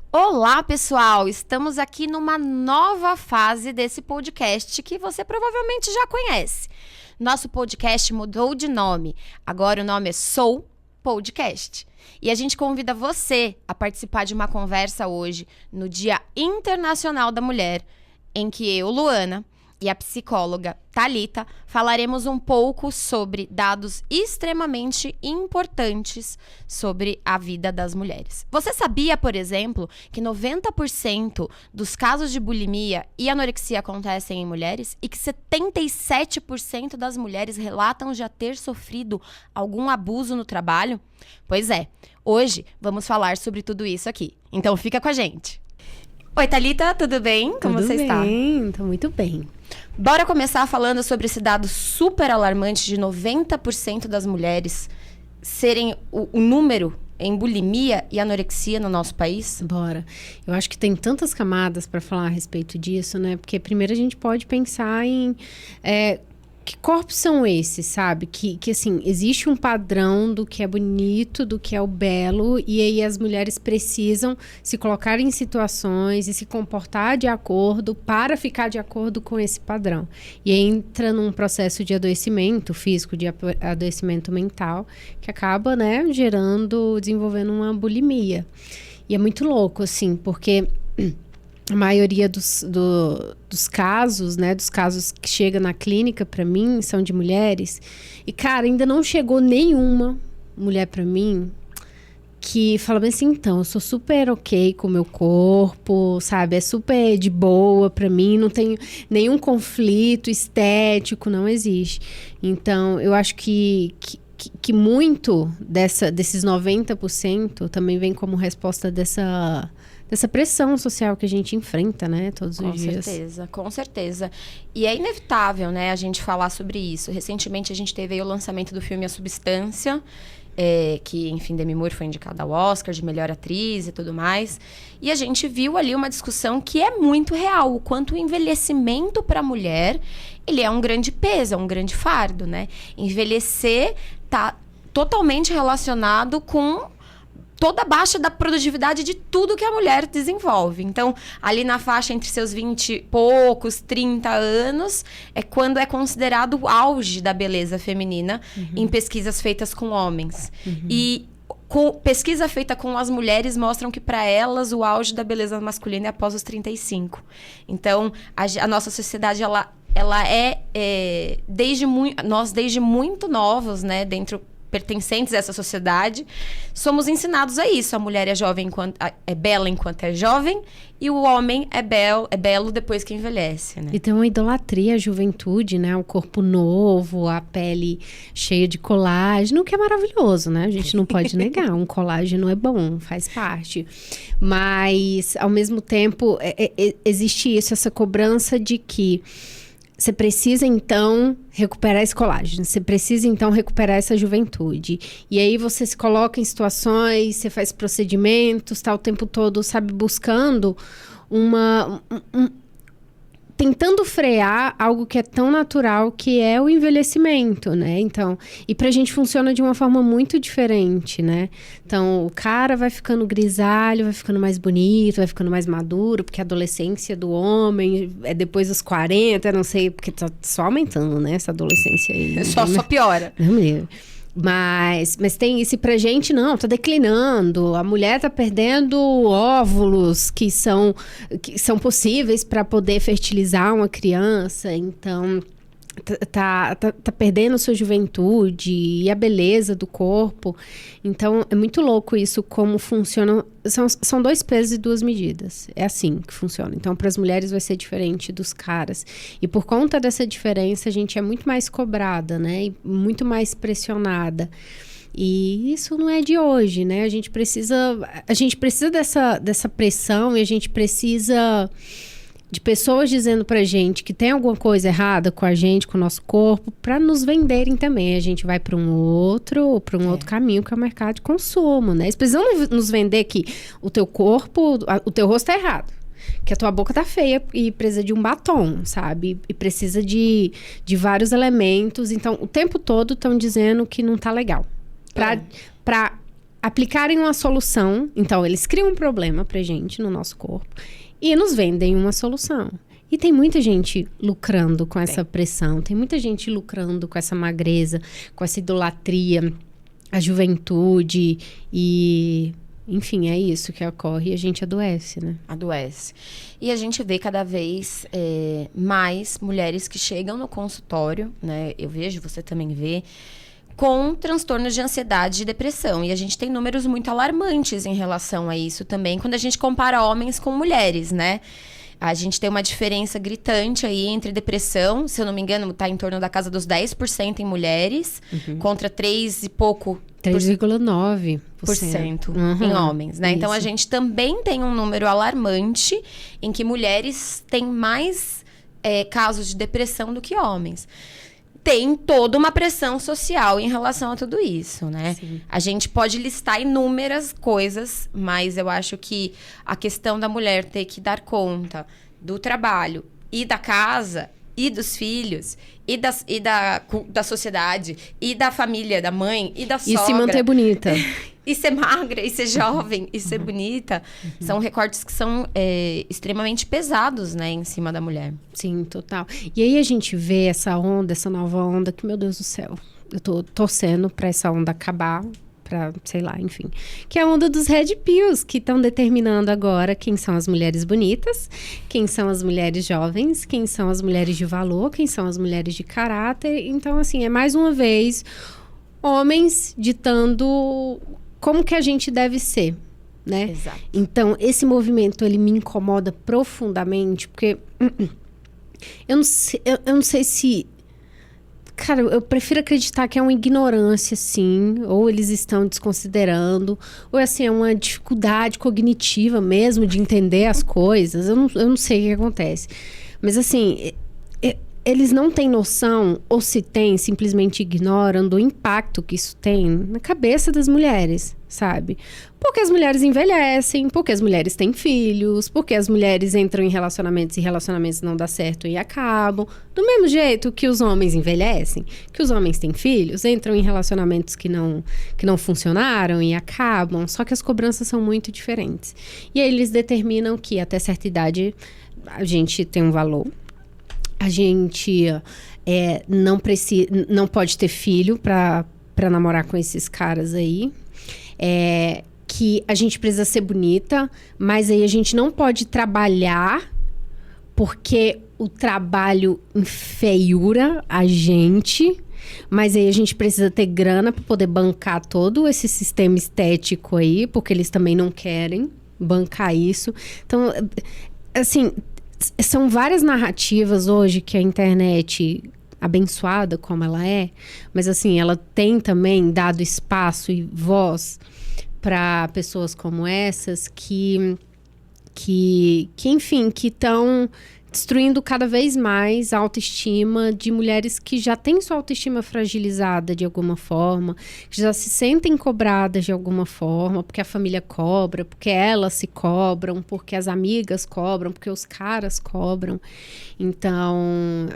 Olá, pessoal! Estamos aqui numa nova fase desse podcast que você provavelmente já conhece. Nosso podcast mudou de nome. Agora o nome é Sou Podcast. E a gente convida você a participar de uma conversa hoje, no Dia Internacional da Mulher, em que eu, Luana, e a psicóloga Thalita falaremos um pouco sobre dados extremamente importantes sobre a vida das mulheres. Você sabia, por exemplo, que 90% dos casos de bulimia e anorexia acontecem em mulheres e que 77% das mulheres relatam já ter sofrido algum abuso no trabalho? Pois é, hoje vamos falar sobre tudo isso aqui. Então fica com a gente. Oi, Thalita, tudo bem? Como você está? Tudo bem, tô muito bem. Bora começar falando sobre esse dado super alarmante de 90% das mulheres serem o número em bulimia e anorexia no nosso país? Bora. Eu acho que tem tantas camadas para falar a respeito disso, né? Porque primeiro a gente pode pensar em que corpos são esses, sabe? Que assim, existe um padrão do que é bonito, do que é o belo, e aí as mulheres precisam se colocar em situações e se comportar de acordo para ficar de acordo com esse padrão. E aí entra num processo de adoecimento físico, de adoecimento mental, que acaba, né, desenvolvendo uma bulimia. E é muito louco, assim, porque a maioria dos casos, né, dos casos que chegam na clínica para mim, são de mulheres. E, cara, ainda não chegou nenhuma mulher para mim que fala bem assim, então, eu sou super ok com o meu corpo, sabe? É super de boa para mim, não tenho nenhum conflito estético, não existe. Então, eu acho que muito desses 90% também vem como resposta dessa pressão social que a gente enfrenta, né, todos os dias. Com certeza. E é inevitável, né, a gente falar sobre isso. Recentemente a gente teve aí o lançamento do filme A Substância, que, enfim, Demi Moore foi indicada ao Oscar de melhor atriz e tudo mais. E a gente viu ali uma discussão que é muito real, o quanto o envelhecimento para a mulher, ele é um grande peso, é um grande fardo, né? Envelhecer tá totalmente relacionado com toda a baixa da produtividade de tudo que a mulher desenvolve. Então, ali na faixa entre seus 20 e poucos, 30 anos, é quando é considerado o auge da beleza feminina em pesquisas feitas com homens. E pesquisa feita com as mulheres mostram que, para elas, o auge da beleza masculina é após os 35. Então, a nossa sociedade, ela nós desde muito novos, né, pertencentes a essa sociedade, somos ensinados a isso. A mulher é jovem é bela enquanto é jovem, e o homem é belo depois que envelhece, né? E tem uma idolatria à juventude, né? O corpo novo, a pele cheia de colágeno, que é maravilhoso, né? A gente não pode negar. Um colágeno é bom, faz parte. Mas, ao mesmo tempo, existe essa cobrança de que você precisa, então, recuperar esse colágeno. Você precisa, então, recuperar essa juventude. E aí você se coloca em situações, você faz procedimentos, tá o tempo todo, sabe, buscando tentando frear algo que é tão natural, que é o envelhecimento, né? Então, e pra gente funciona de uma forma muito diferente, né? Então, o cara vai ficando grisalho, vai ficando mais bonito, vai ficando mais maduro, porque a adolescência do homem é depois dos 40, não sei, porque tá só aumentando, né? Essa adolescência aí. Só piora. Não me lembro. Mas tem isso, e pra gente não, tá declinando, a mulher tá perdendo óvulos que são possíveis para poder fertilizar uma criança, então tá perdendo sua juventude e a beleza do corpo. Então é muito louco isso, como funciona. São 2 pesos e 2 medidas. É assim que funciona. Então, para as mulheres vai ser diferente dos caras. E por conta dessa diferença, a gente é muito mais cobrada, né? E muito mais pressionada. E isso não é de hoje, né? A gente precisa dessa pressão, e a gente precisa de pessoas dizendo pra gente que tem alguma coisa errada com a gente, com o nosso corpo, para nos venderem também. A gente vai para um outro caminho, que é o mercado de consumo, né? Eles precisam nos vender que o teu corpo, o teu rosto tá errado, que a tua boca tá feia e precisa de um batom, sabe? E precisa de vários elementos. Então, o tempo todo estão dizendo que não tá legal. Pra aplicarem uma solução. Então, eles criam um problema pra gente no nosso corpo e nos vendem uma solução. E tem muita gente lucrando com essa pressão, tem muita gente lucrando com essa magreza, com essa idolatria, a juventude e... Enfim, é isso que ocorre e a gente adoece, né? Adoece. E a gente vê cada vez mais mulheres que chegam no consultório, né? Eu vejo, você também vê, com transtornos de ansiedade e depressão. E a gente tem números muito alarmantes em relação a isso também, quando a gente compara homens com mulheres, né? A gente tem uma diferença gritante aí entre depressão, se eu não me engano, tá em torno da casa dos 10% em mulheres, contra 3 e pouco... 3,9% em homens, né? Isso. Então, a gente também tem um número alarmante em que mulheres têm mais casos de depressão do que homens. Tem toda uma pressão social em relação a tudo isso, né? Sim. A gente pode listar inúmeras coisas, mas eu acho que a questão da mulher ter que dar conta do trabalho e da casa e dos filhos e da sociedade e da família, da mãe e da sogra. E se manter bonita. E ser magra, e ser jovem, e ser bonita. São recortes que são extremamente pesados, né, em cima da mulher. Sim, total. E aí a gente vê essa onda, essa nova onda, que, meu Deus do céu, eu tô torcendo pra essa onda acabar, pra, sei lá, enfim. Que é a onda dos red pills, que estão determinando agora quem são as mulheres bonitas, quem são as mulheres jovens, quem são as mulheres de valor, quem são as mulheres de caráter. Então, assim, é mais uma vez homens ditando como que a gente deve ser, né? Exato. Então, esse movimento, ele me incomoda profundamente, porque eu não sei se... Cara, eu prefiro acreditar que é uma ignorância, sim, ou eles estão desconsiderando, ou assim, é uma dificuldade cognitiva mesmo de entender as coisas. Eu não sei o que acontece. Mas, assim, eles não têm noção, ou se têm, simplesmente ignoram do impacto que isso tem na cabeça das mulheres, sabe? Porque as mulheres envelhecem, porque as mulheres têm filhos, porque as mulheres entram em relacionamentos e relacionamentos não dão certo e acabam. Do mesmo jeito que os homens envelhecem, que os homens têm filhos, entram em relacionamentos que não funcionaram e acabam, só que as cobranças são muito diferentes. E aí eles determinam que até certa idade a gente tem um valor. A gente não pode ter filho para namorar com esses caras aí. Que a gente precisa ser bonita, mas aí a gente não pode trabalhar porque o trabalho enfeiura a gente. Mas aí a gente precisa ter grana para poder bancar todo esse sistema estético aí, porque eles também não querem bancar isso. Então, assim... São várias narrativas hoje que a internet, abençoada como ela é, mas assim, ela tem também dado espaço e voz para pessoas como essas que enfim, que estão destruindo cada vez mais a autoestima de mulheres que já têm sua autoestima fragilizada de alguma forma, que já se sentem cobradas de alguma forma, porque a família cobra, porque elas se cobram, porque as amigas cobram, porque os caras cobram. Então,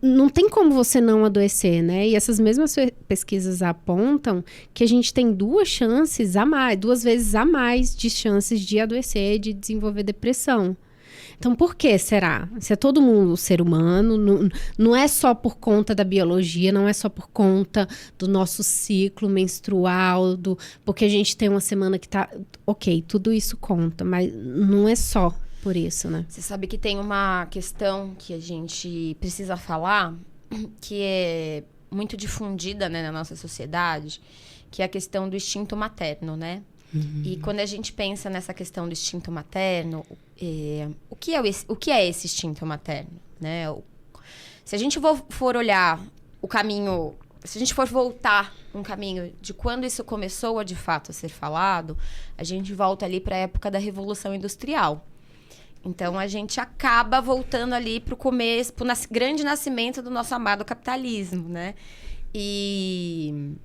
não tem como você não adoecer, né? E essas mesmas pesquisas apontam que a gente tem duas vezes a mais de chances de adoecer, de desenvolver depressão. Então, por que será? Se é todo mundo ser humano, não é só por conta da biologia, não é só por conta do nosso ciclo menstrual, porque a gente tem uma semana que tá... Ok, tudo isso conta, mas não é só por isso, né? Você sabe que tem uma questão que a gente precisa falar, que é muito difundida, né, na nossa sociedade, que é a questão do instinto materno, né? Uhum. E quando a gente pensa nessa questão do instinto materno, o que é esse instinto materno, né? Se a gente for olhar o caminho, se a gente for voltar um caminho de quando isso começou a de fato a ser falado, a gente volta ali para a época da Revolução Industrial. Então, a gente acaba voltando ali para o começo, para o grande nascimento do nosso amado capitalismo, né? E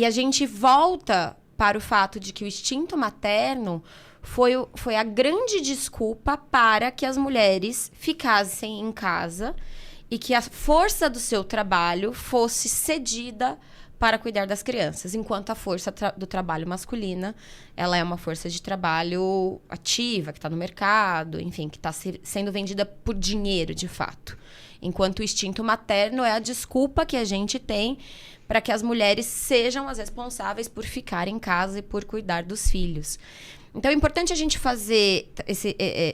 a gente volta para o fato de que o instinto materno foi a grande desculpa para que as mulheres ficassem em casa e que a força do seu trabalho fosse cedida para cuidar das crianças, enquanto a força do trabalho masculina, ela é uma força de trabalho ativa, que está no mercado, enfim, que está sendo vendida por dinheiro, de fato. Enquanto o instinto materno é a desculpa que a gente tem para que as mulheres sejam as responsáveis por ficar em casa e por cuidar dos filhos. Então, é importante a gente fazer,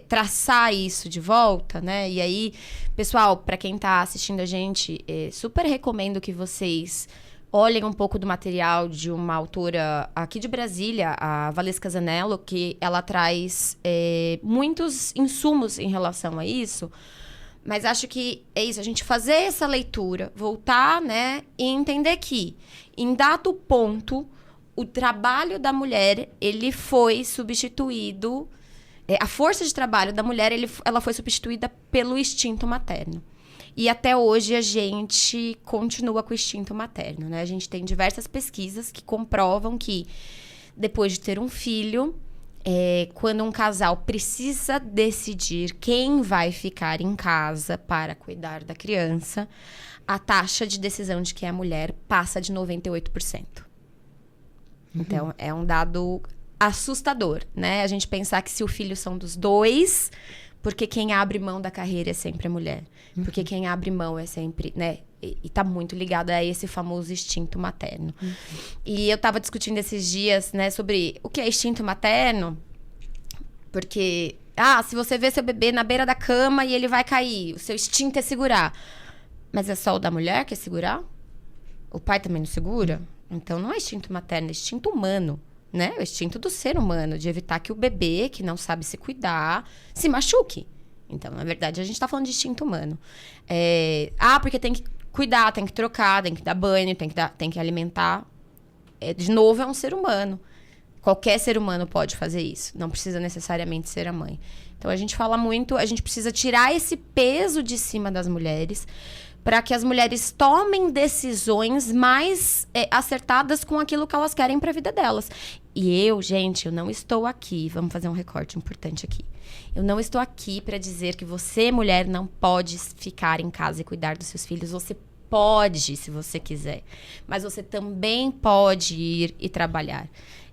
traçar isso de volta, né? E aí, pessoal, para quem está assistindo a gente, super recomendo que vocês olhem um pouco do material de uma autora aqui de Brasília, a Valesca Zanello, que ela traz muitos insumos em relação a isso. Mas acho que é isso, a gente fazer essa leitura, voltar, né? E entender que, em dado ponto, o trabalho da mulher, ele foi substituído... a força de trabalho da mulher, ela foi substituída pelo instinto materno. E até hoje a gente continua com o instinto materno, né? A gente tem diversas pesquisas que comprovam que, depois de ter um filho, quando um casal precisa decidir quem vai ficar em casa para cuidar da criança, a taxa de decisão de quem é a mulher passa de 98%. Então, é um dado assustador, né? A gente pensar que se o filho são dos dois, porque quem abre mão da carreira é sempre a mulher. Porque quem abre mão é sempre, né? E tá muito ligado a esse famoso instinto materno. E eu tava discutindo esses dias, né, sobre o que é instinto materno. Porque, se você vê seu bebê na beira da cama e ele vai cair, o seu instinto é segurar. Mas é só o da mulher que é segurar? O pai também não segura? Então, não é instinto materno, é instinto humano, né? É o instinto do ser humano, de evitar que o bebê, que não sabe se cuidar, se machuque. Então, na verdade, a gente tá falando de instinto humano. Porque tem que cuidar, tem que trocar, tem que dar banho, tem que alimentar. De novo, é um ser humano. Qualquer ser humano pode fazer isso. Não precisa necessariamente ser a mãe. Então, a gente fala muito, a gente precisa tirar esse peso de cima das mulheres, para que as mulheres tomem decisões mais acertadas com aquilo que elas querem para a vida delas. E eu não estou aqui, vamos fazer um recorte importante aqui. Eu não estou aqui para dizer que você, mulher, não pode ficar em casa e cuidar dos seus filhos. Você pode, se você quiser. Mas você também pode ir e trabalhar.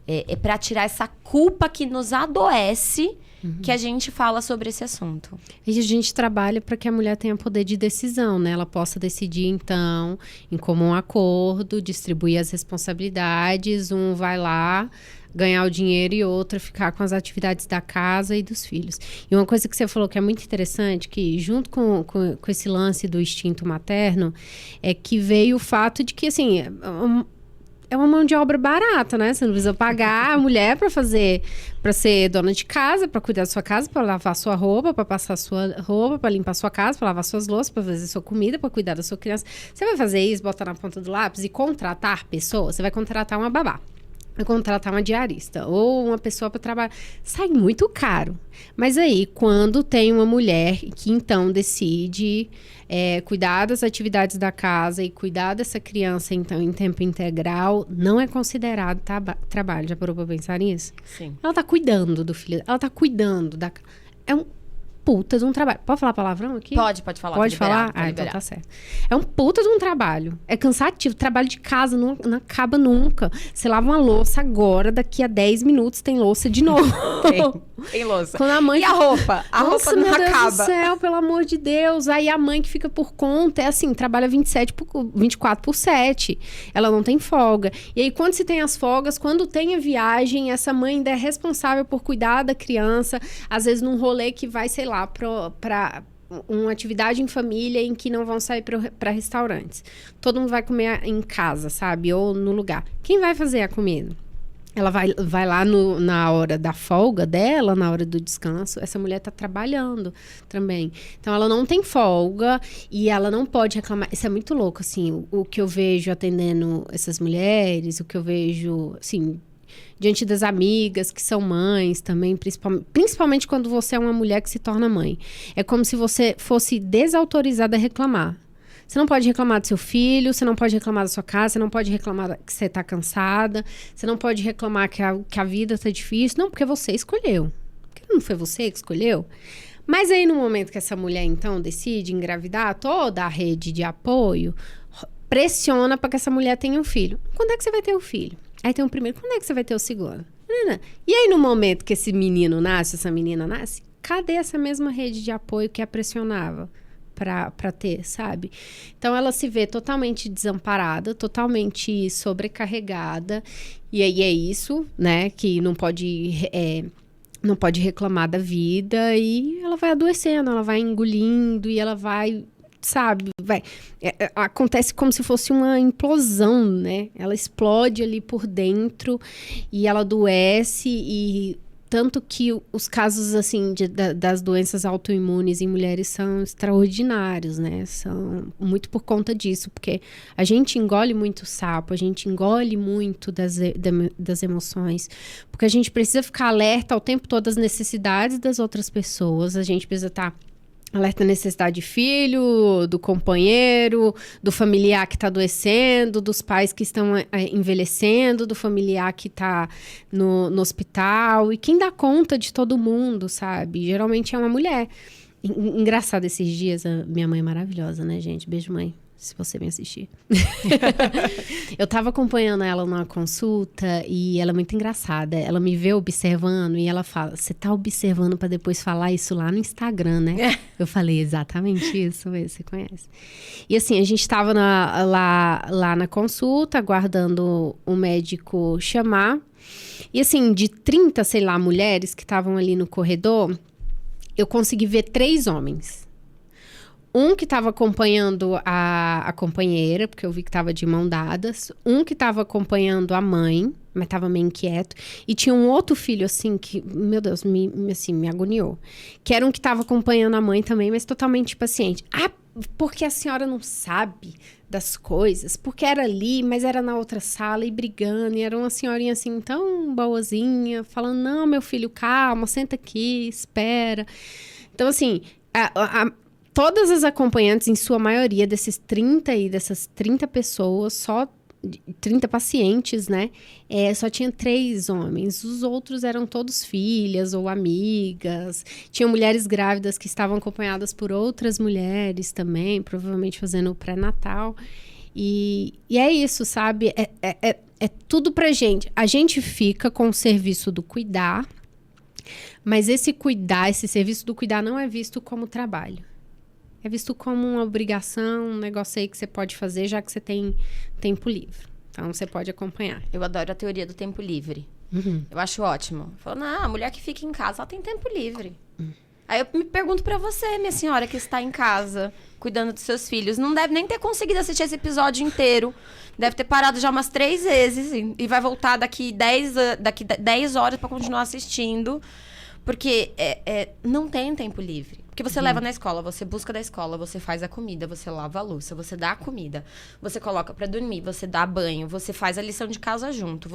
É para tirar essa culpa que nos adoece, que a gente fala sobre esse assunto. E a gente trabalha para que a mulher tenha poder de decisão, né? Ela possa decidir, então, em comum acordo, distribuir as responsabilidades. Um vai lá ganhar o dinheiro e outra ficar com as atividades da casa e dos filhos. E uma coisa que você falou que é muito interessante, que junto com esse lance do instinto materno, é que veio o fato de que, assim... É uma mão de obra barata, né? Você não precisa pagar a mulher para ser dona de casa, para cuidar da sua casa, para lavar sua roupa, para passar sua roupa, para limpar sua casa, para lavar suas louças, para fazer sua comida, para cuidar da sua criança. Você vai fazer isso, botar na ponta do lápis e contratar pessoas? Você vai contratar uma babá. Vai contratar uma diarista ou uma pessoa para trabalhar. Sai muito caro. Mas aí, quando tem uma mulher que então decide cuidar das atividades da casa e cuidar dessa criança então em tempo integral, não é considerado trabalho. Já parou para pensar nisso? Sim. Ela tá cuidando do filho, ela tá cuidando da... É um puta de um trabalho. Pode falar palavrão aqui? Pode falar. Pode falar? Então tá certo. É um puta de um trabalho. É cansativo. Trabalho de casa não acaba nunca. Você lava uma louça agora, daqui a 10 minutos tem louça de novo. Tem louça. Quando a mãe... E a roupa? A roupa não acaba. Meu Deus do céu, pelo amor de Deus. Aí a mãe que fica por conta, trabalha 24/7. Ela não tem folga. E aí, quando se tem as folgas, quando tem a viagem, essa mãe ainda é responsável por cuidar da criança. Às vezes, num rolê que vai, sei lá, para uma atividade em família em que não vão sair para restaurantes. Todo mundo vai comer em casa, sabe? Ou no lugar. Quem vai fazer a comida? Ela vai lá na hora da folga dela, na hora do descanso. Essa mulher tá trabalhando também. Então, ela não tem folga e ela não pode reclamar. Isso é muito louco, assim. O que eu vejo atendendo essas mulheres, o que eu vejo, assim... diante das amigas que são mães também, principalmente quando você é uma mulher que se torna mãe. É como se você fosse desautorizada a reclamar. Você não pode reclamar do seu filho, você não pode reclamar da sua casa, você não pode reclamar que você está cansada, você não pode reclamar que a vida está difícil. Não, porque você escolheu. Porque não foi você que escolheu. Mas aí, no momento que essa mulher, então, decide engravidar, toda a rede de apoio... pressiona para que essa mulher tenha um filho. Quando é que você vai ter o filho? Aí tem o primeiro, quando é que você vai ter o segundo? E aí, no momento que esse menino nasce, essa menina nasce, cadê essa mesma rede de apoio que a pressionava para ter, sabe? Então, ela se vê totalmente desamparada, totalmente sobrecarregada. E aí é isso, né? Que não pode reclamar da vida. E ela vai adoecendo, ela vai engolindo e ela vai... sabe, acontece como se fosse uma implosão, né? Ela explode ali por dentro e ela adoece e tanto que os casos, assim, das doenças autoimunes em mulheres são extraordinários, né? São muito por conta disso, porque a gente engole muito sapo, a gente engole muito das emoções, porque a gente precisa ficar alerta ao tempo todo às necessidades das outras pessoas, a gente precisa estar alerta à necessidade de filho, do companheiro, do familiar que está adoecendo, dos pais que estão envelhecendo, do familiar que está no hospital. E quem dá conta de todo mundo, sabe? Geralmente é uma mulher. Engraçado, esses dias, a minha mãe é maravilhosa, né, gente? Beijo, mãe, se você me assistir. Eu tava acompanhando ela numa consulta e ela é muito engraçada. Ela me vê observando e ela fala, você tá observando pra depois falar isso lá no Instagram, né? Eu falei, exatamente isso, você conhece. E assim, a gente tava lá na consulta, aguardando o médico chamar. E assim, de 30, sei lá, mulheres que estavam ali no corredor, eu consegui ver 3 homens. Um que estava acompanhando a companheira, porque eu vi que estava de mão dadas. Um que estava acompanhando a mãe, mas estava meio inquieto. E tinha um outro filho, assim, que, meu Deus, me agoniou. Que era um que estava acompanhando a mãe também, mas totalmente impaciente. Ah, porque a senhora não sabe das coisas. Porque era ali, mas era na outra sala e brigando. E era uma senhorinha, assim, tão boazinha, falando, não, meu filho, calma, senta aqui, espera. Então, assim, todas as acompanhantes, em sua maioria, dessas 30 pessoas, só 30 pacientes, né? Só tinha 3 homens. Os outros eram todos filhas ou amigas. Tinham mulheres grávidas que estavam acompanhadas por outras mulheres também, provavelmente fazendo o pré-natal. E é isso, sabe? É tudo pra gente. A gente fica com o serviço do cuidar, mas esse serviço do cuidar não é visto como trabalho. É visto como uma obrigação, um negócio aí que você pode fazer, já que você tem tempo livre. Então, você pode acompanhar. Eu adoro a teoria do tempo livre. Uhum. Eu acho ótimo. Falo, não, a mulher que fica em casa, ela tem tempo livre. Aí eu me pergunto pra você, minha senhora, que está em casa, cuidando dos seus filhos. Não deve nem ter conseguido assistir esse episódio inteiro. Deve ter parado já umas 3 vezes. E vai voltar daqui 10 horas pra continuar assistindo. Porque não tem tempo livre. Porque você leva na escola, você busca da escola, você faz a comida, você lava a louça, você dá a comida, você coloca pra dormir, você dá banho, você faz a lição de casa junto,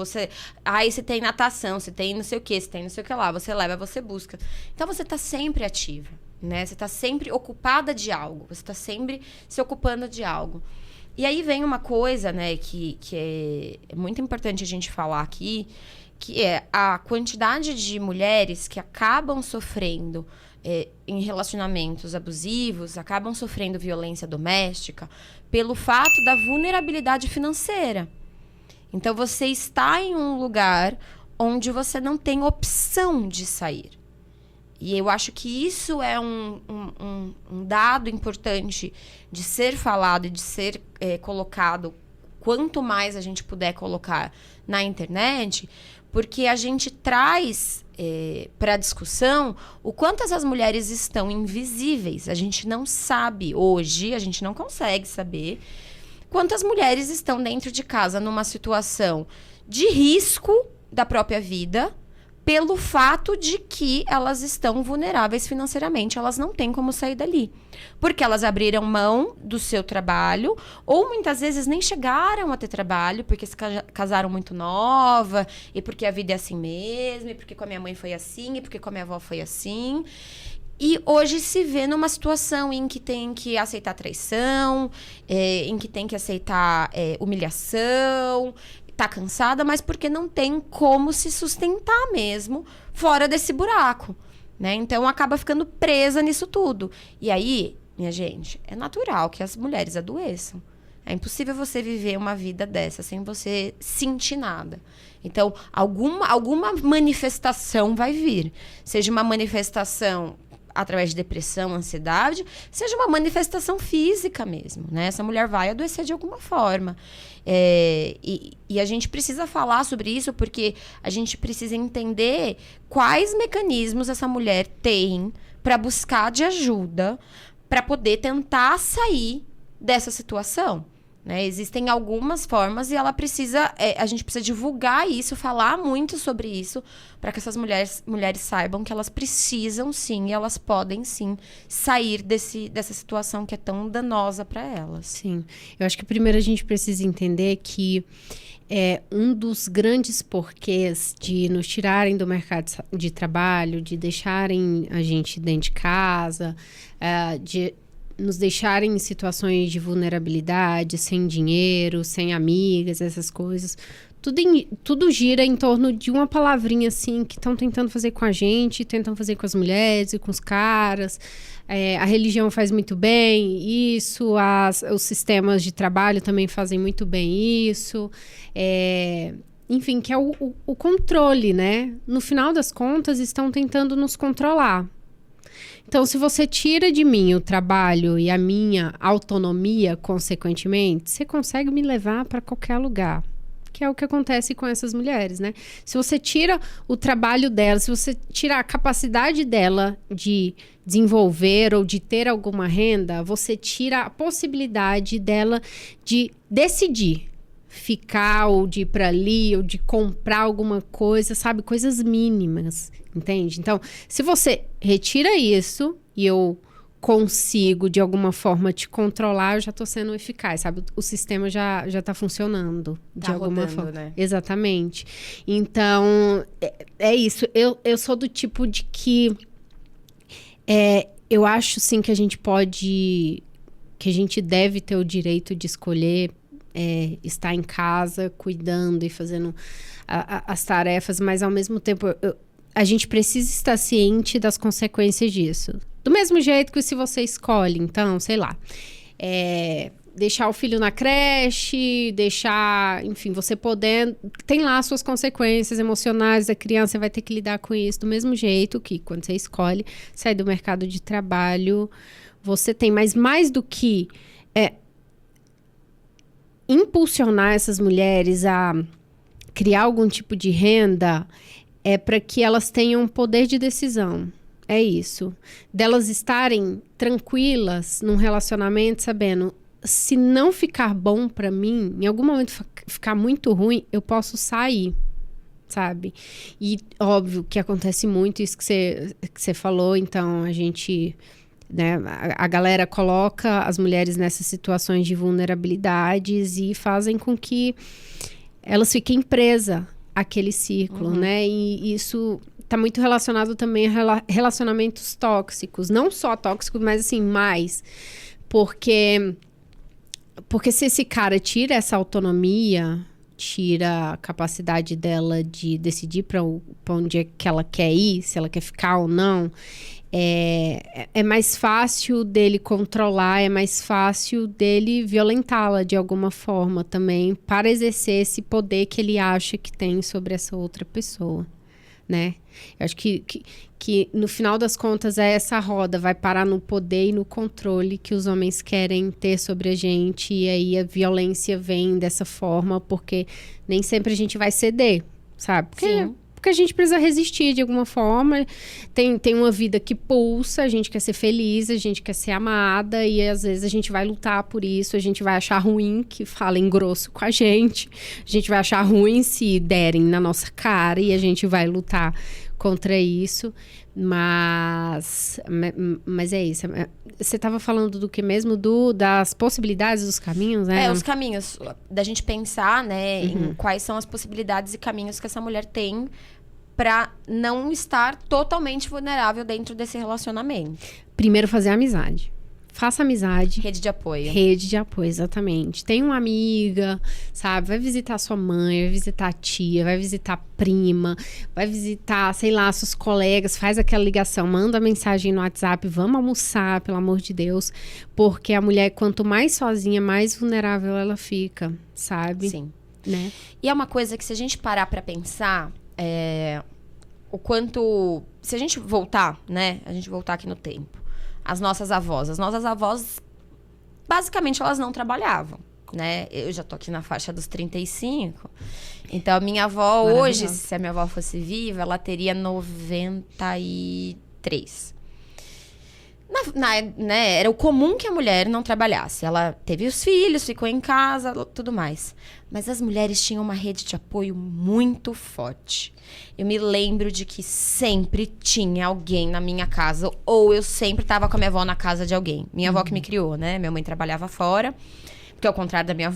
aí se tem natação, se tem não sei o que, se tem não sei o que lá, você leva, você busca. Então você tá sempre ativa, né? Você tá sempre ocupada de algo, você tá sempre se ocupando de algo. E aí vem uma coisa, né, que é muito importante a gente falar aqui, que é a quantidade de mulheres que acabam sofrendo em relacionamentos abusivos, acabam sofrendo violência doméstica pelo fato da vulnerabilidade financeira. Então, você está em um lugar onde você não tem opção de sair. E eu acho que isso é um dado importante de ser falado e de ser colocado, quanto mais a gente puder colocar na internet, porque a gente traz para a discussão o quanto essas mulheres estão invisíveis. A gente não sabe hoje, a gente não consegue saber quantas mulheres estão dentro de casa numa situação de risco da própria vida, pelo fato de que elas estão vulneráveis financeiramente, elas não têm como sair dali. Porque elas abriram mão do seu trabalho, ou muitas vezes nem chegaram a ter trabalho, porque se casaram muito nova, e porque a vida é assim mesmo, e porque com a minha mãe foi assim, e porque com a minha avó foi assim. E hoje se vê numa situação em que tem que aceitar traição, em que tem que aceitar humilhação, tá cansada, mas porque não tem como se sustentar mesmo fora desse buraco, né? Então, acaba ficando presa nisso tudo. E aí, minha gente, é natural que as mulheres adoeçam. É impossível você viver uma vida dessa sem você sentir nada. Então, alguma manifestação vai vir. Seja uma manifestação através de depressão, ansiedade, seja uma manifestação física mesmo, né? Essa mulher vai adoecer de alguma forma. E a gente precisa falar sobre isso porque a gente precisa entender quais mecanismos essa mulher tem para buscar de ajuda, para poder tentar sair dessa situação. Né? Existem algumas formas e a gente precisa divulgar isso, falar muito sobre isso, para que essas mulheres saibam que elas precisam sim, e elas podem sim sair dessa situação que é tão danosa para elas. Sim, eu acho que primeiro a gente precisa entender que um dos grandes porquês de nos tirarem do mercado de trabalho, de deixarem a gente dentro de casa, de nos deixarem em situações de vulnerabilidade, sem dinheiro, sem amigas, essas coisas. Tudo gira em torno de uma palavrinha, assim, que estão tentando fazer com a gente, tentam fazer com as mulheres e com os caras. A religião faz muito bem isso, os sistemas de trabalho também fazem muito bem isso. Enfim, que é o controle, né? No final das contas, estão tentando nos controlar. Então, se você tira de mim o trabalho e a minha autonomia, consequentemente, você consegue me levar para qualquer lugar. Que é o que acontece com essas mulheres, né? Se você tira o trabalho dela, se você tira a capacidade dela de desenvolver ou de ter alguma renda, você tira a possibilidade dela de decidir ficar ou de ir para ali ou de comprar alguma coisa, sabe? Coisas mínimas, entende? Então, se você retira isso e eu consigo de alguma forma te controlar, eu já tô sendo eficaz, sabe? O sistema já tá funcionando de alguma forma. Né? Exatamente. Então, é isso. Eu sou do tipo de que eu acho sim que a gente deve ter o direito de escolher estar em casa, cuidando e fazendo as tarefas, mas ao mesmo tempo a gente precisa estar ciente das consequências disso. Do mesmo jeito que se você escolhe, então, sei lá, deixar o filho na creche, enfim, você podendo, tem lá as suas consequências emocionais, a criança vai ter que lidar com isso do mesmo jeito que quando você escolhe sair do mercado de trabalho, você tem, mas mais do que impulsionar essas mulheres a criar algum tipo de renda para que elas tenham poder de decisão. É isso. Delas estarem tranquilas num relacionamento, sabendo, se não ficar bom para mim, em algum momento ficar muito ruim, eu posso sair, sabe? E óbvio que acontece muito isso que você falou, então a gente... Né? A galera coloca as mulheres nessas situações de vulnerabilidades e fazem com que elas fiquem presas àquele ciclo, né? E isso está muito relacionado também a relacionamentos tóxicos. Não só tóxicos, mas assim, mais. Porque se esse cara tira essa autonomia, tira a capacidade dela de decidir para onde é que ela quer ir, se ela quer ficar ou não... É mais fácil dele controlar, é mais fácil dele violentá-la de alguma forma também, para exercer esse poder que ele acha que tem sobre essa outra pessoa, né? Eu acho que no final das contas essa roda vai parar no poder e no controle que os homens querem ter sobre a gente, e aí a violência vem dessa forma, porque nem sempre a gente vai ceder, sabe? Porque a gente precisa resistir de alguma forma. Tem uma vida que pulsa, a gente quer ser feliz, a gente quer ser amada, e às vezes a gente vai lutar por isso, a gente vai achar ruim que falem grosso com a gente vai achar ruim se derem na nossa cara, e a gente vai lutar contra isso. Mas é isso. Você estava falando do que mesmo? Das possibilidades, dos caminhos, né? Os caminhos. Da gente pensar, né, em quais são as possibilidades e caminhos que essa mulher tem para não estar totalmente vulnerável dentro desse relacionamento. Primeiro, fazer amizade. faça amizade. Rede de apoio. Rede de apoio, exatamente. Tem uma amiga, sabe? Vai visitar sua mãe, vai visitar a tia, vai visitar a prima, vai visitar, sei lá, seus colegas, faz aquela ligação, manda mensagem no WhatsApp, vamos almoçar, pelo amor de Deus. Porque a mulher, quanto mais sozinha, mais vulnerável ela fica, sabe? Sim. Né? E é uma coisa que, se a gente parar pra pensar, o quanto... Se a gente voltar, né? A gente voltar aqui no tempo. As nossas avós, basicamente, elas não trabalhavam, né? Eu já tô aqui na faixa dos 35. Então, a minha avó, hoje, se a minha avó fosse viva, ela teria 93. Né, era o comum que a mulher não trabalhasse. Ela teve os filhos, ficou em casa, tudo mais. Mas as mulheres tinham uma rede de apoio muito forte. Eu me lembro de que sempre tinha alguém na minha casa, ou eu sempre estava com a minha avó na casa de alguém. Minha avó que me criou, né? Minha mãe trabalhava fora. Porque ao contrário da minha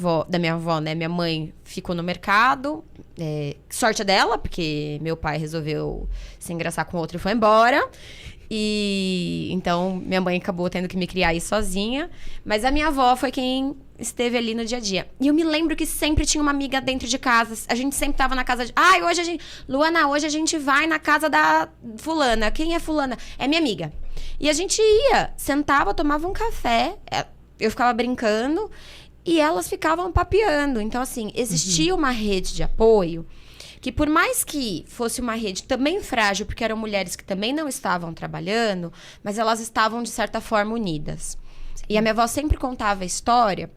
avó, né? Minha mãe ficou no mercado. Sorte dela, porque meu pai resolveu se engraçar com outro e foi embora. E então, minha mãe acabou tendo que me criar aí sozinha. Mas a minha avó foi quem esteve ali no dia a dia. E eu me lembro que sempre tinha uma amiga dentro de casa. A gente sempre tava na casa de... hoje a gente... Luana, hoje a gente vai na casa da fulana. Quem é fulana? É minha amiga. E a gente ia, sentava, tomava um café. Eu ficava brincando. E elas ficavam papeando. Então, assim, existia uma rede de apoio... que por mais que fosse uma rede também frágil, porque eram mulheres que também não estavam trabalhando, mas elas estavam, de certa forma, unidas. Sim. E a minha avó sempre contava a história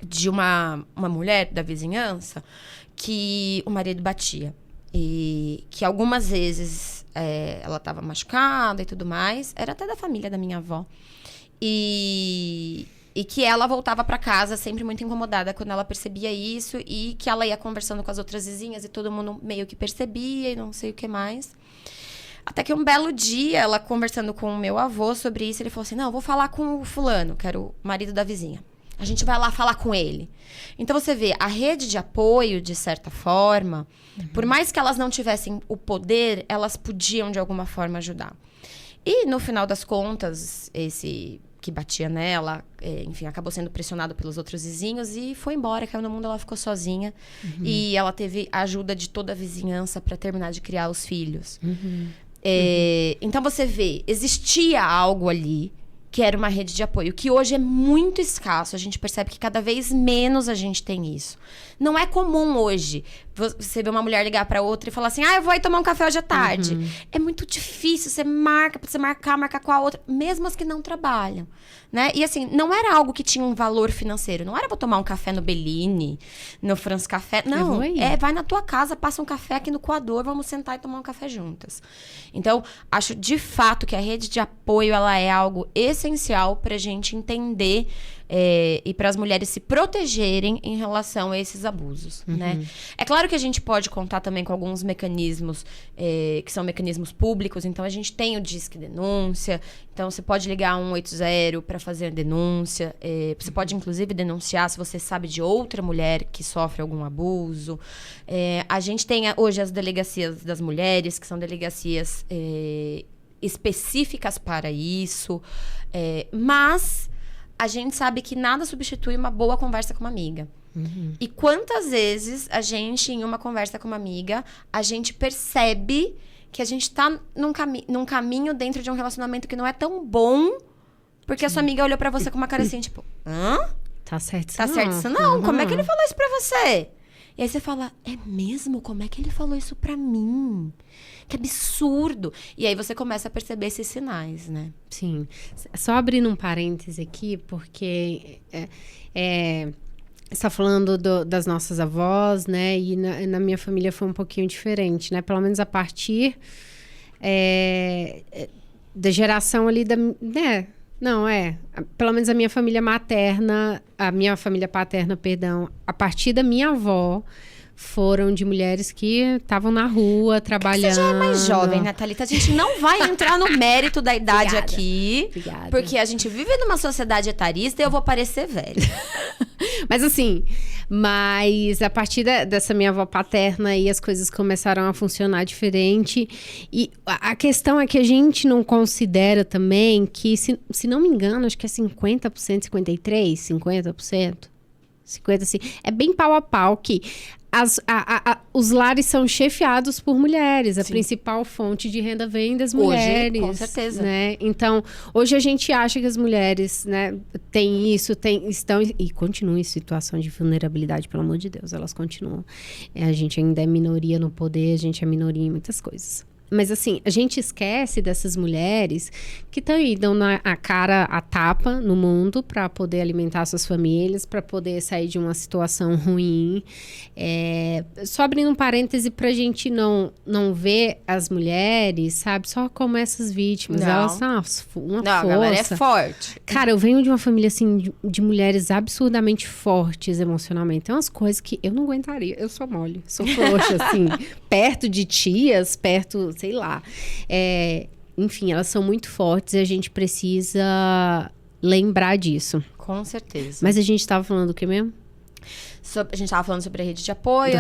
de uma mulher da vizinhança que o marido batia. E que algumas vezes ela estava machucada e tudo mais. Era até da família da minha avó. E que ela voltava pra casa sempre muito incomodada quando ela percebia isso. E que ela ia conversando com as outras vizinhas e todo mundo meio que percebia e não sei o que mais. Até que um belo dia, ela conversando com o meu avô sobre isso, ele falou assim, não, eu vou falar com o fulano, que era o marido da vizinha. A gente vai lá falar com ele. Então, você vê, a rede de apoio, de certa forma, por mais que elas não tivessem o poder, elas podiam, de alguma forma, ajudar. E, no final das contas, esse... que batia nela, enfim, acabou sendo pressionado pelos outros vizinhos e foi embora, caiu no mundo, ela ficou sozinha. E ela teve a ajuda de toda a vizinhança para terminar de criar os filhos. Então, você vê, existia algo ali que era uma rede de apoio, que hoje é muito escasso. A gente percebe que cada vez menos a gente tem isso. Não é comum hoje você ver uma mulher ligar pra outra e falar assim, eu vou aí tomar um café hoje à tarde. É muito difícil, você marcar com a outra, mesmo as que não trabalham, né? E assim, não era algo que tinha um valor financeiro. Não era vou tomar um café no Bellini, no France Café. Não, vai na tua casa, passa um café aqui no coador, vamos sentar e tomar um café juntas. Então, acho de fato que a rede de apoio, ela é algo essencial pra gente entender e para as mulheres se protegerem em relação a esses abusos, né? É claro que a gente pode contar também com alguns mecanismos que são mecanismos públicos. Então, a gente tem o Disque Denúncia. Então, você pode ligar 180 para fazer a denúncia. Você pode, inclusive, denunciar se você sabe de outra mulher que sofre algum abuso. A gente tem hoje as delegacias das mulheres, que são delegacias específicas para isso. Mas... a gente sabe que nada substitui uma boa conversa com uma amiga. E quantas vezes a gente, em uma conversa com uma amiga, a gente percebe que a gente tá num caminho dentro de um relacionamento que não é tão bom, porque a sua amiga olhou pra você com uma cara assim, tipo, hã? Tá certo isso não. Tá certo isso não? Como é que ele falou isso pra você? E aí você fala, é mesmo? Como é que ele falou isso pra mim? Que absurdo! E aí você começa a perceber esses sinais, né? Sim. Só abrindo um parêntese aqui, porque você está falando das nossas avós, né? E na minha família foi um pouquinho diferente, né? Pelo menos a partir da geração ali da... né? Não, pelo menos a minha família paterna, perdão, a partir da minha avó, foram de mulheres que estavam na rua, trabalhando. Você já é mais jovem, né, Thalita? A gente não vai entrar no mérito da idade Obrigada. aqui. Obrigada. Porque a gente vive numa sociedade etarista e eu vou parecer velha. Mas assim, a partir dessa minha avó paterna aí as coisas começaram a funcionar diferente. E a questão é que a gente não considera também que, se não me engano, acho que é 50%, 53%, 50%. 50, assim, é bem pau a pau que os lares são chefiados por mulheres. A principal fonte de renda vem das mulheres. Hoje, com certeza. Né? Então, hoje a gente acha que as mulheres, né, têm isso, estão e continuam em situação de vulnerabilidade, pelo amor de Deus, elas continuam. A gente ainda é minoria no poder, a gente é minoria em muitas coisas. Mas assim, a gente esquece dessas mulheres que estão aí, dão a cara a tapa no mundo para poder alimentar suas famílias, para poder sair de uma situação ruim. Só abrindo um parêntese para a gente não ver as mulheres, sabe, só como essas vítimas. Não. Elas são uma força. A galera é forte. Cara, eu venho de uma família, assim, de mulheres absurdamente fortes emocionalmente. Tem umas coisas que eu não aguentaria. Eu sou mole, sou frouxa, assim. Perto de tias, sei lá. Enfim, elas são muito fortes e a gente precisa lembrar disso. Com certeza. Mas a gente estava falando do que mesmo? A gente estava falando sobre a rede de apoio,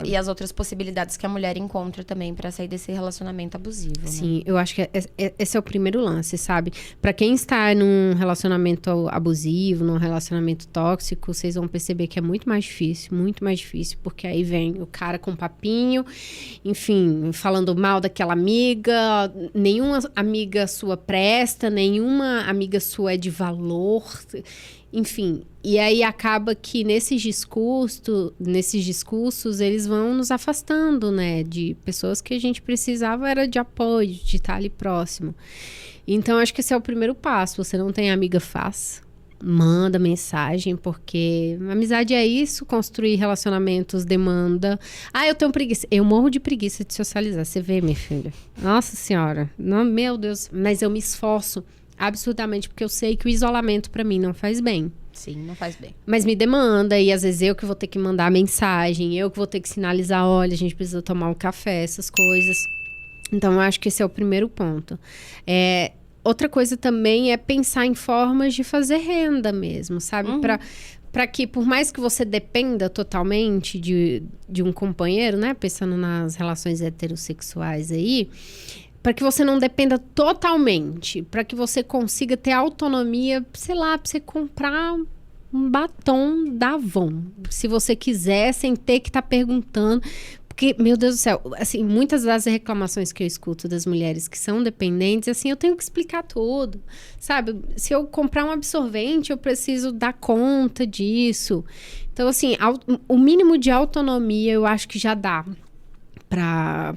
e as outras possibilidades que a mulher encontra também para sair desse relacionamento abusivo. Sim, né? Eu acho que esse é o primeiro lance, sabe? Para quem está num relacionamento abusivo, num relacionamento tóxico, vocês vão perceber que é muito mais difícil, porque aí vem o cara com papinho, enfim, falando mal daquela amiga, nenhuma amiga sua presta, nenhuma amiga sua é de valor. Enfim, e aí acaba que nesses discursos eles vão nos afastando, né? De pessoas que a gente precisava era de apoio, de estar ali próximo. Então, acho que esse é o primeiro passo. Você não tem amiga, faz. Manda mensagem, porque amizade é isso, construir relacionamentos demanda. Eu tenho preguiça. Eu morro de preguiça de socializar. Você vê, minha filha? Nossa Senhora. Não, meu Deus. Mas eu me esforço absurdamente, porque eu sei que o isolamento pra mim não faz bem. Sim, não faz bem. Mas me demanda, e às vezes eu que vou ter que mandar mensagem, eu que vou ter que sinalizar, olha, a gente precisa tomar um café, essas coisas. Então, eu acho que esse é o primeiro ponto. Outra coisa também é pensar em formas de fazer renda mesmo, sabe? Para que, por mais que você dependa totalmente de um companheiro, né? Pensando nas relações heterossexuais aí, para que você não dependa totalmente, para que você consiga ter autonomia, sei lá, para você comprar um batom da Avon, se você quiser, sem ter que estar perguntando. Porque, meu Deus do céu, assim, muitas das reclamações que eu escuto das mulheres que são dependentes, assim, eu tenho que explicar tudo, sabe? Se eu comprar um absorvente, eu preciso dar conta disso. Então, assim, o mínimo de autonomia eu acho que já dá para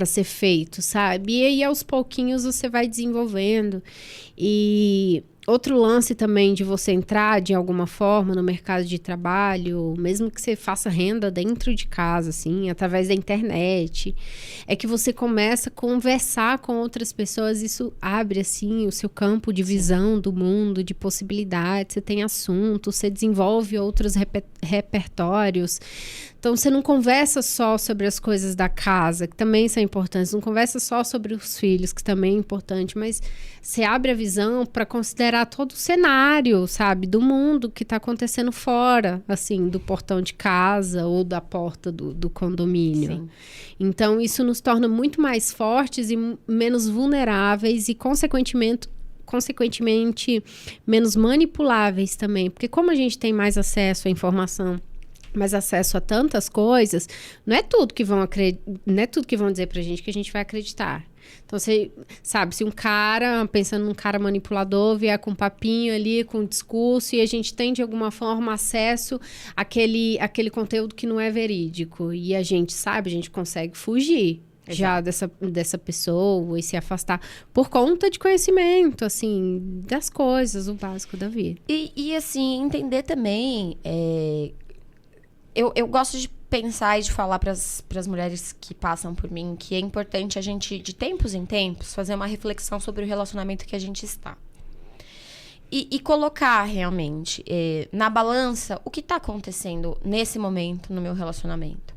ser feito, sabe? E aí, aos pouquinhos, você vai desenvolvendo. E outro lance também de você entrar, de alguma forma, no mercado de trabalho, mesmo que você faça renda dentro de casa, assim, através da internet, é que você começa a conversar com outras pessoas. Isso abre, assim, o seu campo de visão do mundo, de possibilidades. Você tem assunto, você desenvolve outros repertórios. Então, você não conversa só sobre as coisas da casa, que também são importantes. Não conversa só sobre os filhos, que também é importante. Mas você abre a visão para considerar todo o cenário, sabe? Do mundo que está acontecendo fora, assim, do portão de casa ou da porta do condomínio. Sim. Então, isso nos torna muito mais fortes e menos vulneráveis e, consequentemente, menos manipuláveis também. Porque como a gente tem mais acesso à informação, mais acesso a tantas coisas, não é tudo que vão dizer pra gente que a gente vai acreditar. Então, você sabe, se um cara, pensando num cara manipulador, vier com um papinho ali, com um discurso, e a gente tem, de alguma forma, acesso àquele conteúdo que não é verídico. E a gente sabe, a gente consegue fugir. Exato. Já dessa pessoa e se afastar por conta de conhecimento, assim, das coisas, o básico da vida. E assim, entender também... Eu gosto de pensar e de falar para as mulheres que passam por mim que é importante a gente, de tempos em tempos, fazer uma reflexão sobre o relacionamento que a gente está. E colocar realmente na balança o que está acontecendo nesse momento no meu relacionamento.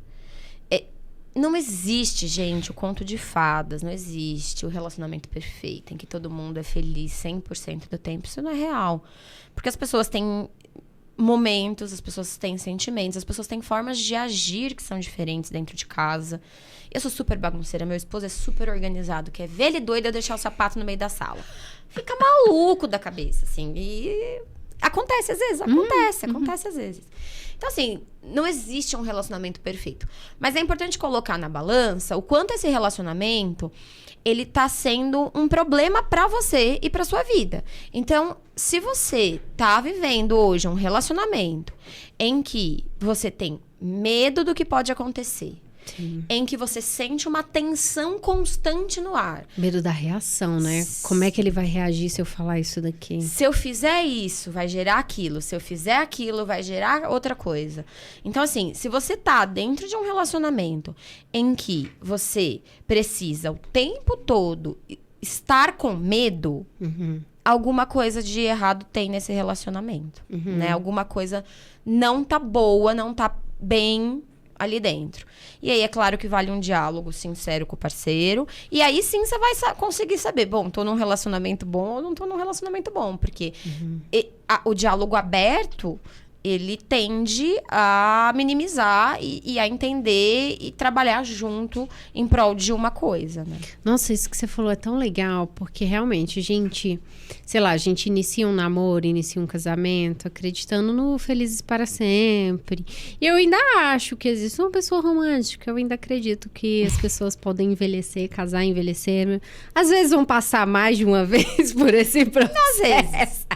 Não existe, gente, o conto de fadas, não existe o relacionamento perfeito, em que todo mundo é feliz 100% do tempo. Isso não é real. Porque as pessoas têm momentos, as pessoas têm sentimentos, as pessoas têm formas de agir que são diferentes dentro de casa. Eu sou super bagunceira, meu esposo é super organizado, quer ver ele doido eu deixar o sapato no meio da sala. Fica maluco da cabeça, assim. E acontece às vezes, acontece às vezes. Então, assim, não existe um relacionamento perfeito. Mas é importante colocar na balança o quanto esse relacionamento, ele tá sendo um problema pra você e pra sua vida. Então, se você tá vivendo hoje um relacionamento em que você tem medo do que pode acontecer, sim, em que você sente uma tensão constante no ar. Medo da reação, né? Como é que ele vai reagir se eu falar isso daqui? Se eu fizer isso, vai gerar aquilo. Se eu fizer aquilo, vai gerar outra coisa. Então, assim, se você tá dentro de um relacionamento em que você precisa o tempo todo estar com medo, alguma coisa de errado tem nesse relacionamento, né? Alguma coisa não tá boa, não tá bem ali dentro. E aí, é claro que vale um diálogo sincero com o parceiro. E aí, sim, você vai conseguir saber. Bom, tô num relacionamento bom ou não tô num relacionamento bom. Porque o diálogo aberto, ele tende a minimizar e a entender e trabalhar junto em prol de uma coisa, né? Nossa, isso que você falou é tão legal, porque realmente a gente, sei lá, a gente inicia um namoro, inicia um casamento, acreditando no felizes para sempre. E eu ainda acho que existe uma pessoa romântica, eu ainda acredito que as pessoas podem envelhecer, casar, envelhecer. Às vezes vão passar mais de uma vez por esse processo. Às vezes.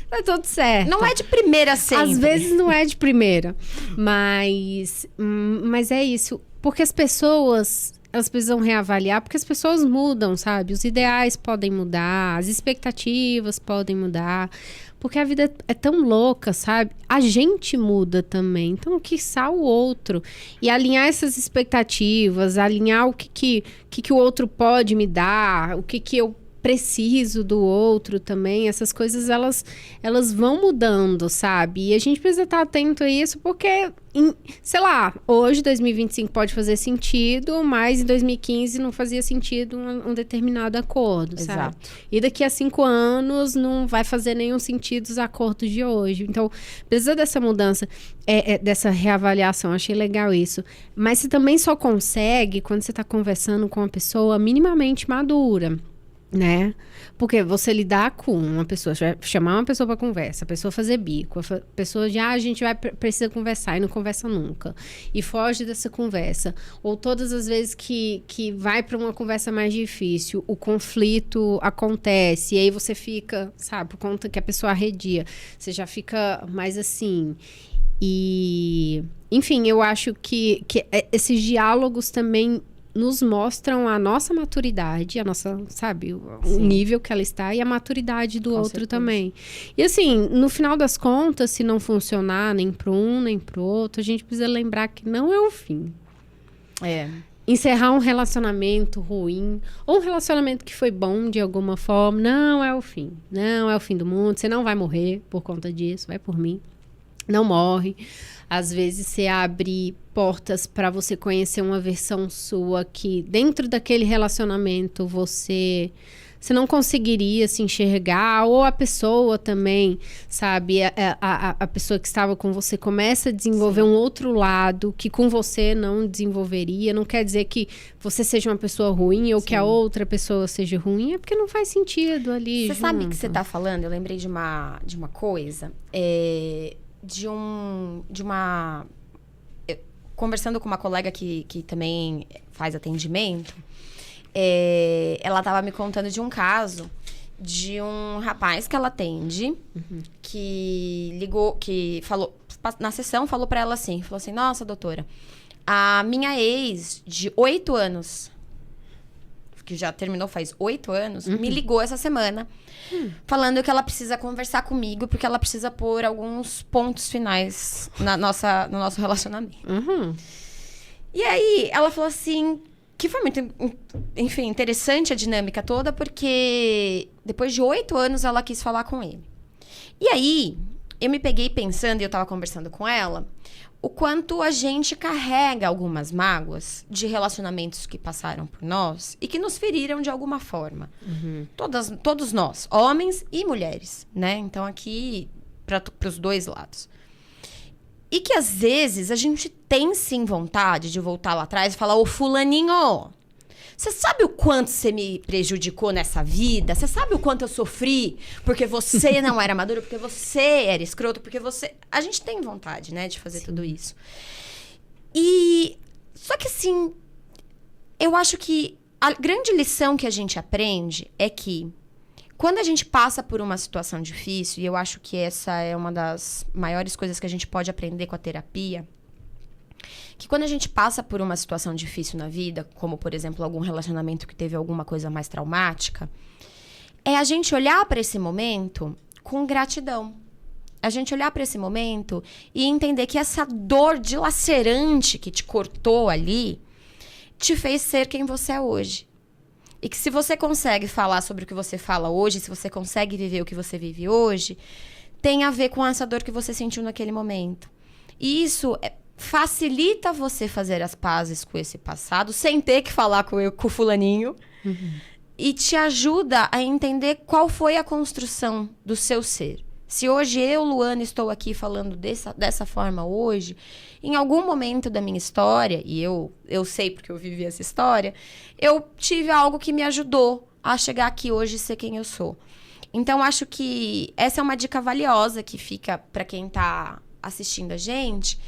Tá tudo certo. Não é de primeira sempre. Às vezes não é de primeira. Mas é isso. Porque as pessoas, elas precisam reavaliar, porque as pessoas mudam, sabe? Os ideais podem mudar, as expectativas podem mudar. Porque a vida é tão louca, sabe? A gente muda também. Então, quiçá o outro. E alinhar essas expectativas, alinhar o que o outro pode me dar, o que eu preciso do outro também, essas coisas elas vão mudando, sabe? E a gente precisa estar atento a isso porque, sei lá, hoje 2025 pode fazer sentido, mas em 2015 não fazia sentido um determinado acordo, sabe? E daqui a 5 anos não vai fazer nenhum sentido os acordos de hoje. Então, precisa dessa mudança, dessa reavaliação. Achei legal isso. Mas você também só consegue quando você está conversando com uma pessoa minimamente madura, né? Porque você lidar com uma pessoa, chamar uma pessoa para conversa, a pessoa fazer bico, a pessoa a gente precisa conversar e não conversa nunca e foge dessa conversa, ou todas as vezes que vai para uma conversa mais difícil, o conflito acontece e aí você fica, sabe, por conta que a pessoa arredia, você já fica mais assim. E enfim, eu acho que esses diálogos também nos mostram a nossa maturidade, a nossa, sabe, o nível que ela está e a maturidade do outro também. E assim, no final das contas, se não funcionar nem para um, nem para o outro, a gente precisa lembrar que não é o fim. Encerrar um relacionamento ruim, ou um relacionamento que foi bom de alguma forma, não é o fim. Não é o fim do mundo, você não vai morrer por conta disso, vai por mim. Não morre. Às vezes você abre portas para você conhecer uma versão sua que dentro daquele relacionamento você não conseguiria se enxergar, ou a pessoa também, sabe, a pessoa que estava com você começa a desenvolver um outro lado que com você não desenvolveria. Não quer dizer que você seja uma pessoa ruim ou que a outra pessoa seja ruim, é porque não faz sentido ali. Você sabe o que você tá falando? Eu lembrei de uma coisa, conversando com uma colega que também faz atendimento, ela estava me contando de um caso de um rapaz que ela atende, que ligou, que falou, na sessão falou para ela assim, falou assim, nossa, doutora, a minha ex de 8 anos, que já terminou faz 8 anos, me ligou essa semana, falando que ela precisa conversar comigo, porque ela precisa pôr alguns pontos finais no nosso relacionamento. E aí, ela falou assim, que foi muito, enfim, interessante a dinâmica toda, porque depois de 8 anos ela quis falar com ele. E aí, eu me peguei pensando, e eu tava conversando com ela, o quanto a gente carrega algumas mágoas de relacionamentos que passaram por nós e que nos feriram de alguma forma. Todos nós, homens e mulheres, né? Então, aqui, para os dois lados. E que às vezes a gente tem sim vontade de voltar lá atrás e falar, ô fulaninho, você sabe o quanto você me prejudicou nessa vida? Você sabe o quanto eu sofri? Porque você não era maduro, porque você era escroto, porque você... A gente tem vontade, né, de fazer tudo isso. E... Só que assim, eu acho que a grande lição que a gente aprende é que quando a gente passa por uma situação difícil, e eu acho que essa é uma das maiores coisas que a gente pode aprender com a terapia, que quando a gente passa por uma situação difícil na vida, como, por exemplo, algum relacionamento que teve alguma coisa mais traumática, é a gente olhar para esse momento com gratidão. A gente olhar para esse momento e entender que essa dor dilacerante que te cortou ali te fez ser quem você é hoje. E que se você consegue falar sobre o que você fala hoje, se você consegue viver o que você vive hoje, tem a ver com essa dor que você sentiu naquele momento. E isso facilita você fazer as pazes com esse passado, sem ter que falar com o fulaninho. Uhum. E te ajuda a entender qual foi a construção do seu ser. Se hoje eu, Luana, estou aqui falando dessa forma hoje, em algum momento da minha história, e eu sei porque eu vivi essa história, eu tive algo que me ajudou a chegar aqui hoje e ser quem eu sou. Então, acho que essa é uma dica valiosa que fica para quem está assistindo a gente,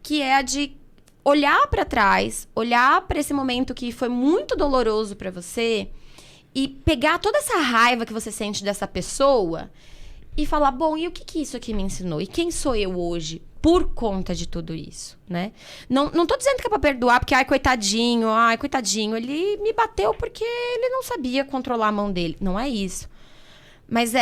que é a de olhar para trás, olhar para esse momento que foi muito doloroso para você e pegar toda essa raiva que você sente dessa pessoa e falar, bom, e o que isso aqui me ensinou? E quem sou eu hoje por conta de tudo isso, né? Não tô dizendo que é pra perdoar, porque, ai, coitadinho, ele me bateu porque ele não sabia controlar a mão dele. Não é isso. Mas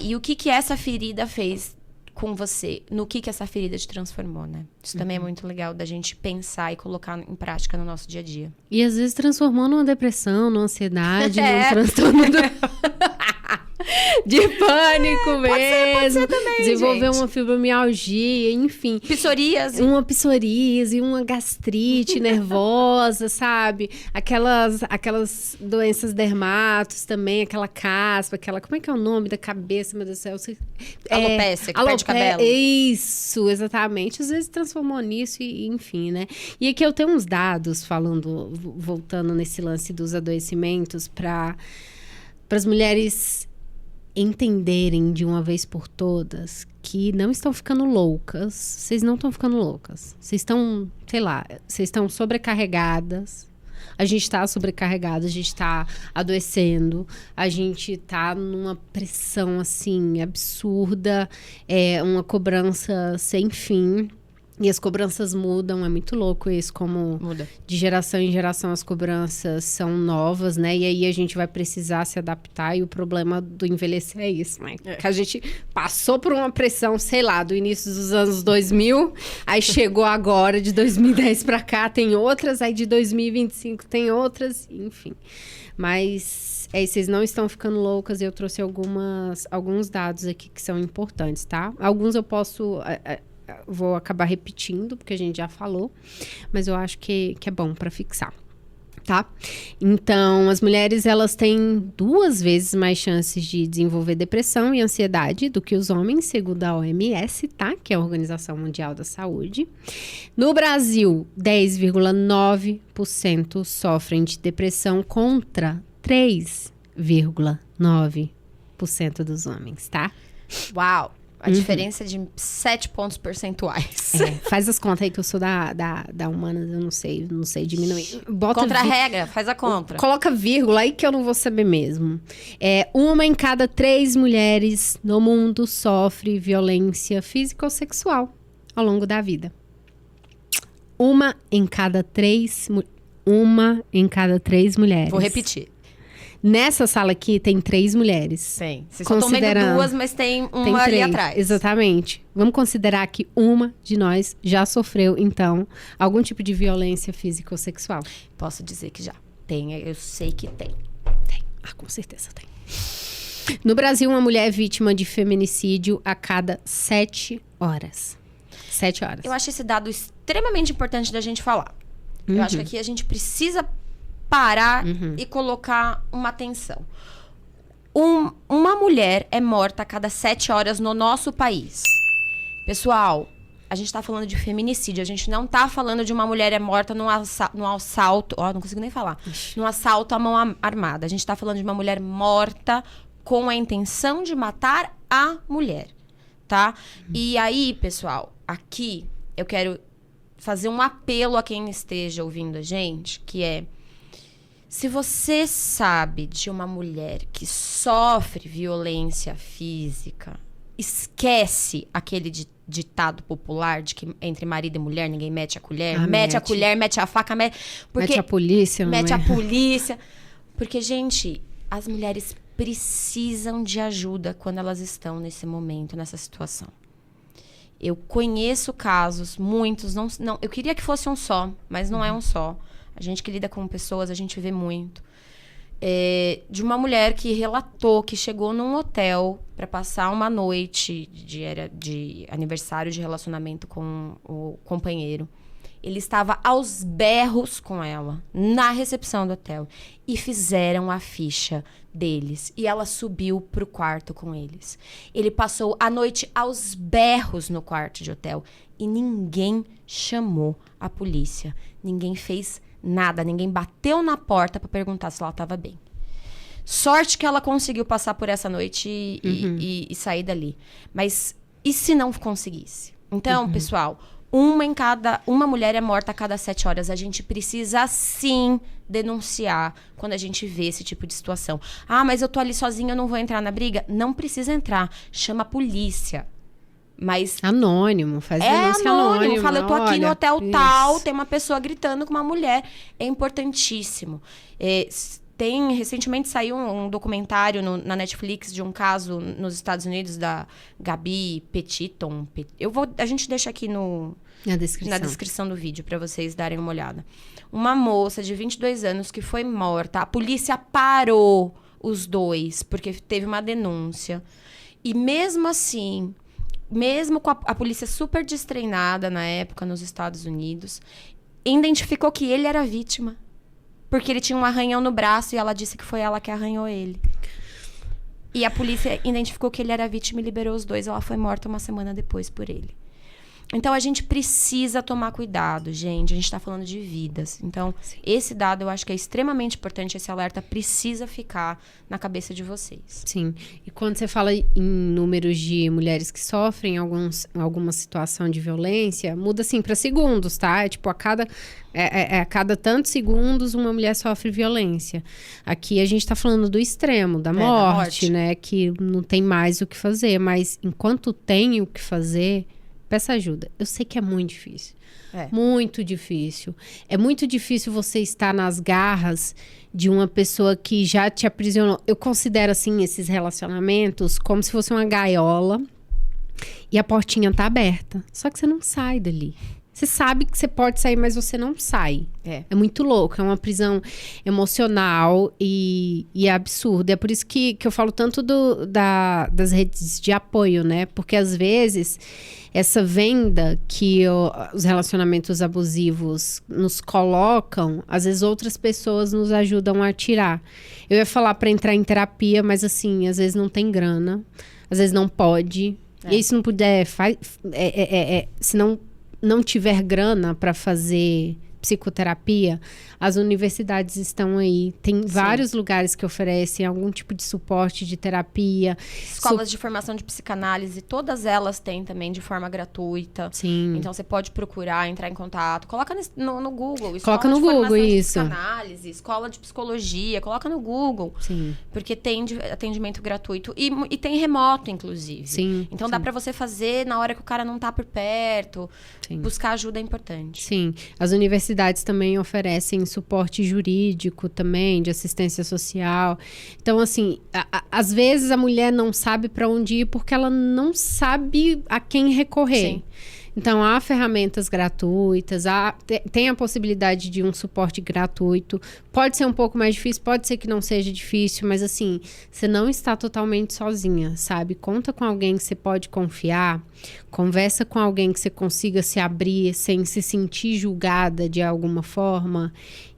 e o que essa ferida fez com você? No que essa ferida te transformou, né? Isso também é muito legal da gente pensar e colocar em prática no nosso dia a dia. E às vezes transformou numa depressão, numa ansiedade, num transtorno de pânico mesmo. Pode ser também, desenvolver gente. Uma fibromialgia, enfim. Psoríase. Uma psoríase, uma gastrite nervosa, sabe? Aquelas doenças dermatos também, aquela caspa, como é que é o nome da cabeça, meu Deus do céu? Alopécia, que perde cabelo. Isso, exatamente. Às vezes transformou nisso e enfim, né? E aqui eu tenho uns dados voltando nesse lance dos adoecimentos para as mulheres entenderem de uma vez por todas que não estão ficando loucas. Vocês não estão ficando loucas. Vocês estão, vocês estão sobrecarregadas. A gente está sobrecarregada, a gente está adoecendo, a gente está numa pressão, assim, absurda, uma cobrança sem fim. E as cobranças mudam, é muito louco isso, como muda. De geração em geração as cobranças são novas, né? E aí a gente vai precisar se adaptar e o problema do envelhecer é isso, né? Que a gente passou por uma pressão, sei lá, do início dos anos 2000, aí chegou agora, de 2010 pra cá tem outras, aí de 2025 tem outras, enfim. Mas vocês não estão ficando loucas e eu trouxe alguns dados aqui que são importantes, tá? Alguns eu posso... vou acabar repetindo, porque a gente já falou, mas eu acho que é bom para fixar, tá? Então, as mulheres, elas têm 2 vezes mais chances de desenvolver depressão e ansiedade do que os homens, segundo a OMS, tá? Que é a Organização Mundial da Saúde. No Brasil, 10,9% sofrem de depressão contra 3,9% dos homens, tá? Uau! A diferença é de 7 pontos percentuais. Faz as contas aí que eu sou da humanas, eu não sei diminuir. Contra a regra, faz a conta. Coloca vírgula aí que eu não vou saber mesmo. 1 em cada 3 mulheres no mundo sofre violência física ou sexual ao longo da vida. 1 em cada 3 mulheres. Vou repetir. Nessa sala aqui tem 3 mulheres. Sim. Vocês só estão vendo 2, mas tem uma ali atrás. Exatamente. Vamos considerar que uma de nós já sofreu, então, algum tipo de violência física ou sexual. Posso dizer que já. Tem, eu sei que tem. Tem. Com certeza tem. No Brasil, uma mulher é vítima de feminicídio a cada 7 horas. 7 horas. Eu acho esse dado extremamente importante da gente falar. Eu acho que aqui a gente precisa parar e colocar uma atenção. Uma mulher é morta a cada 7 horas no nosso país. Pessoal, a gente tá falando de feminicídio. A gente não tá falando de uma mulher morta num assalto... Ó, não consigo nem falar. Num assalto à mão armada. A gente tá falando de uma mulher morta com a intenção de matar a mulher, tá? E aí, pessoal, aqui eu quero fazer um apelo a quem esteja ouvindo a gente, que é... Se você sabe de uma mulher que sofre violência física, esquece aquele ditado popular de que entre marido e mulher ninguém mete a colher. Mete a colher, mete a faca, mete a polícia. Mete a polícia. Porque, gente, as mulheres precisam de ajuda quando elas estão nesse momento, nessa situação. Eu conheço casos, muitos, não, eu queria que fosse um só, mas não é um só. A gente que lida com pessoas, a gente vê muito. De uma mulher que relatou que chegou num hotel para passar uma noite de aniversário de relacionamento com o companheiro. Ele estava aos berros com ela, na recepção do hotel. E fizeram a ficha deles. E ela subiu pro quarto com eles. Ele passou a noite aos berros no quarto de hotel. E ninguém chamou a polícia. Ninguém fez nada. Ninguém bateu na porta para perguntar se ela estava bem. Sorte que ela conseguiu passar por essa noite e sair dali. Mas e se não conseguisse? Então, pessoal... Uma mulher é morta a cada 7 horas. A gente precisa, sim, denunciar quando a gente vê esse tipo de situação. Ah, mas eu tô ali sozinha, eu não vou entrar na briga. Não precisa entrar. Chama a polícia. Mas... Anônimo, faz denúncia anônimo. Fala, eu tô aqui no hotel tal, tem uma pessoa gritando com uma mulher. É importantíssimo. Recentemente saiu um documentário na Netflix de um caso nos Estados Unidos da Gabi Petitton. A gente deixa aqui na descrição do vídeo para vocês darem uma olhada. Uma moça de 22 anos que foi morta. A polícia parou os dois porque teve uma denúncia. E mesmo assim, mesmo com a polícia super destreinada na época nos Estados Unidos, identificou que ele era vítima. Porque ele tinha um arranhão no braço e ela disse que foi ela que arranhou ele. E a polícia identificou que ele era vítima e liberou os dois. Ela foi morta uma semana depois por ele. Então, a gente precisa tomar cuidado, gente. A gente tá falando de vidas. Então, esse dado eu acho que é extremamente importante. Esse alerta precisa ficar na cabeça de vocês. Sim. E quando você fala em números de mulheres que sofrem alguma situação de violência, muda assim para segundos, tá? É tipo, a cada tantos segundos uma mulher sofre violência. Aqui a gente tá falando do extremo, da morte, né? Que não tem mais o que fazer. Mas enquanto tem o que fazer... Peça ajuda. Eu sei que é muito difícil. Muito difícil. É muito difícil você estar nas garras de uma pessoa que já te aprisionou. Eu considero, assim, esses relacionamentos como se fosse uma gaiola e a portinha tá aberta. Só que você não sai dali. Você sabe que você pode sair, mas você não sai. É muito louco. É uma prisão emocional e é absurdo. É por isso que eu falo tanto das redes de apoio, né? Porque, às vezes, essa venda que os relacionamentos abusivos nos colocam, às vezes outras pessoas nos ajudam a tirar. Eu ia falar para entrar em terapia, mas, assim, às vezes não tem grana. Às vezes não pode. E aí, se não puder, se não tiver grana para fazer psicoterapia, as universidades estão aí. Tem vários lugares que oferecem algum tipo de suporte de terapia. Escolas de formação de psicanálise, todas elas têm também de forma gratuita. Sim. Então, você pode procurar, entrar em contato. Coloca no Google. Coloca no Google, isso. De psicanálise, escola de psicologia. Coloca no Google. Sim. Porque tem atendimento gratuito. E tem remoto, inclusive. Sim. Então, dá para você fazer na hora que o cara não tá por perto. Sim. Buscar ajuda é importante. Sim. As universidades também oferecem suporte jurídico também, de assistência social. Então, assim, às vezes a mulher não sabe para onde ir porque ela não sabe a quem recorrer. Sim. Então, há ferramentas gratuitas, tem a possibilidade de um suporte gratuito. Pode ser um pouco mais difícil, pode ser que não seja difícil, mas assim, você não está totalmente sozinha, sabe? Conta com alguém que você pode confiar, conversa com alguém que você consiga se abrir sem se sentir julgada de alguma forma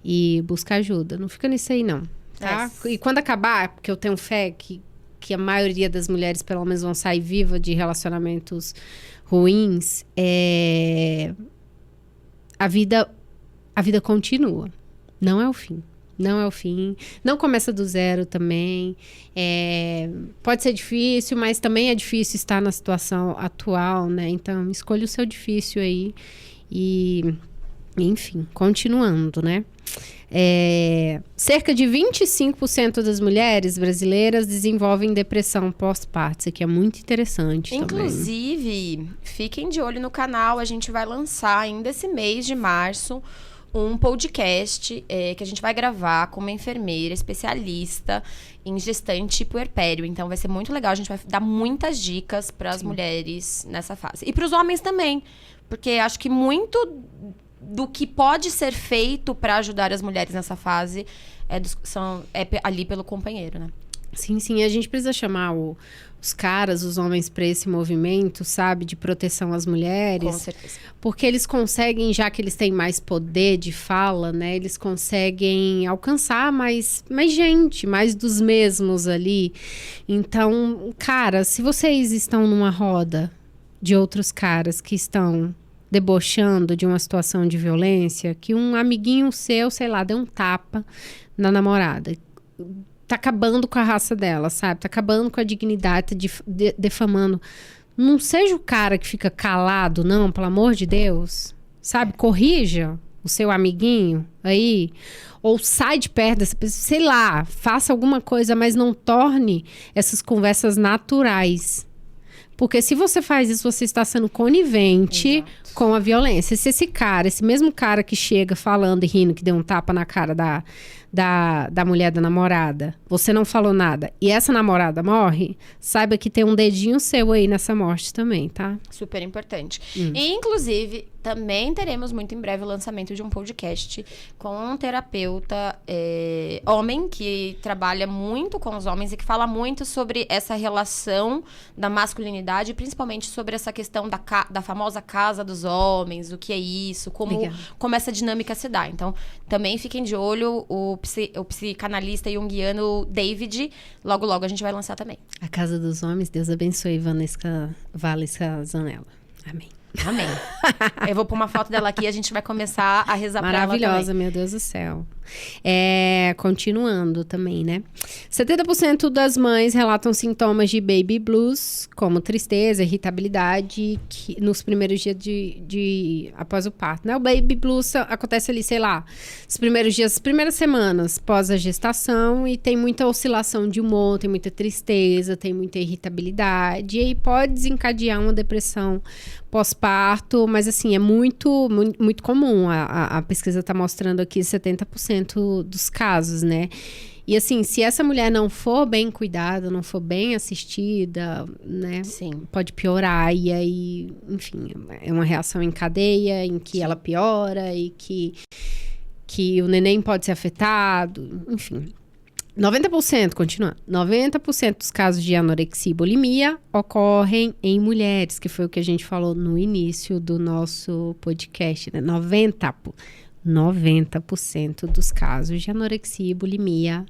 e busca ajuda. Não fica nisso aí, não, tá? E quando acabar, porque eu tenho fé que a maioria das mulheres, pelo menos, vão sair viva de relacionamentos ruins, a vida continua. Não é o fim. Não é o fim. Não começa do zero também. Pode ser difícil, mas também é difícil estar na situação atual, né? Então, escolha o seu difícil aí. E, enfim, continuando, né? Cerca de 25% das mulheres brasileiras desenvolvem depressão pós-parto. Isso aqui é muito interessante também. Inclusive, fiquem de olho no canal. A gente vai lançar ainda esse mês de março um podcast que a gente vai gravar com uma enfermeira especialista em gestante e puerpério. Então, vai ser muito legal. A gente vai dar muitas dicas para as mulheres nessa fase. E para os homens também. Porque acho que muito do que pode ser feito para ajudar as mulheres nessa fase é ali pelo companheiro, né? Sim, sim. A gente precisa chamar os caras, os homens, para esse movimento, sabe? De proteção às mulheres. Com certeza. Porque eles conseguem, já que eles têm mais poder de fala, né? Eles conseguem alcançar mais gente, mais dos mesmos ali. Então, cara, se vocês estão numa roda de outros caras que estão debochando de uma situação de violência, que um amiguinho seu, sei lá, deu um tapa na namorada, tá acabando com a raça dela, sabe? Tá acabando com a dignidade, tá defamando. Não seja o cara que fica calado, não, pelo amor de Deus. Sabe? Corrija o seu amiguinho aí. Ou sai de perto dessa pessoa. Sei lá, faça alguma coisa, mas não torne essas conversas naturais. Porque se você faz isso, você está sendo conivente com a violência. Se esse mesmo cara que chega falando e rindo que deu um tapa na cara da mulher da namorada, você não falou nada, e essa namorada morre, saiba que tem um dedinho seu aí nessa morte também, tá? Super importante. E, inclusive, também teremos muito em breve o lançamento de um podcast com um terapeuta homem que trabalha muito com os homens e que fala muito sobre essa relação da masculinidade, principalmente sobre essa questão da famosa casa dos homens, o que é isso, como essa dinâmica se dá. Então, também fiquem de olho, o psicanalista junguiano David, logo a gente vai lançar também. A casa dos homens, Deus abençoe Valesca Zanella. Amém. Amém. Eu vou pôr uma foto dela aqui e a gente vai começar a rezar pra ela também. Maravilhosa, meu Deus do céu. Continuando também, né? 70% das mães relatam sintomas de baby blues, como tristeza, irritabilidade, nos primeiros dias após o parto, né? O baby blues acontece ali, sei lá, os primeiros dias, as primeiras semanas pós a gestação, e tem muita oscilação de humor, tem muita tristeza, tem muita irritabilidade, e aí pode desencadear uma depressão pós-parto, mas assim, é muito, muito, muito comum. A pesquisa está mostrando aqui 70% dos casos, né? E assim, se essa mulher não for bem cuidada, não for bem assistida, né? Sim. Pode piorar. E aí, enfim, é uma reação em cadeia, em que ela piora e que o neném pode ser afetado, enfim. 90%, continuando, 90% dos casos de anorexia e bulimia ocorrem em mulheres, que foi o que a gente falou no início do nosso podcast, né? 90% dos casos de anorexia e bulimia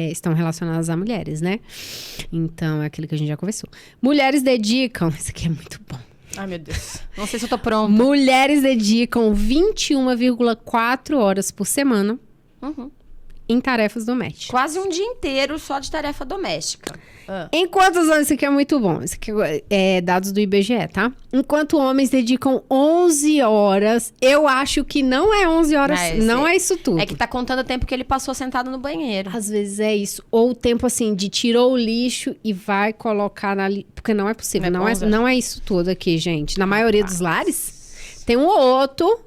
estão relacionados a mulheres, né? Então, é aquilo que a gente já conversou. Mulheres dedicam... Isso aqui é muito bom. Ai, meu Deus. Não sei se eu tô pronta. Mulheres dedicam 21,4 horas por semana em tarefas domésticas. Quase um dia inteiro só de tarefa doméstica. Enquanto os homens... Isso aqui é muito bom. Isso aqui é dados do IBGE, tá? Enquanto homens dedicam 11 horas... Eu acho que não é 11 horas... Não é isso tudo. É que tá contando o tempo que ele passou sentado no banheiro. Às vezes é isso. Ou o tempo, assim, de tirou o lixo e vai colocar na... Porque não é possível. Não é isso tudo aqui, gente. Na maioria dos lares, tem um ou outro...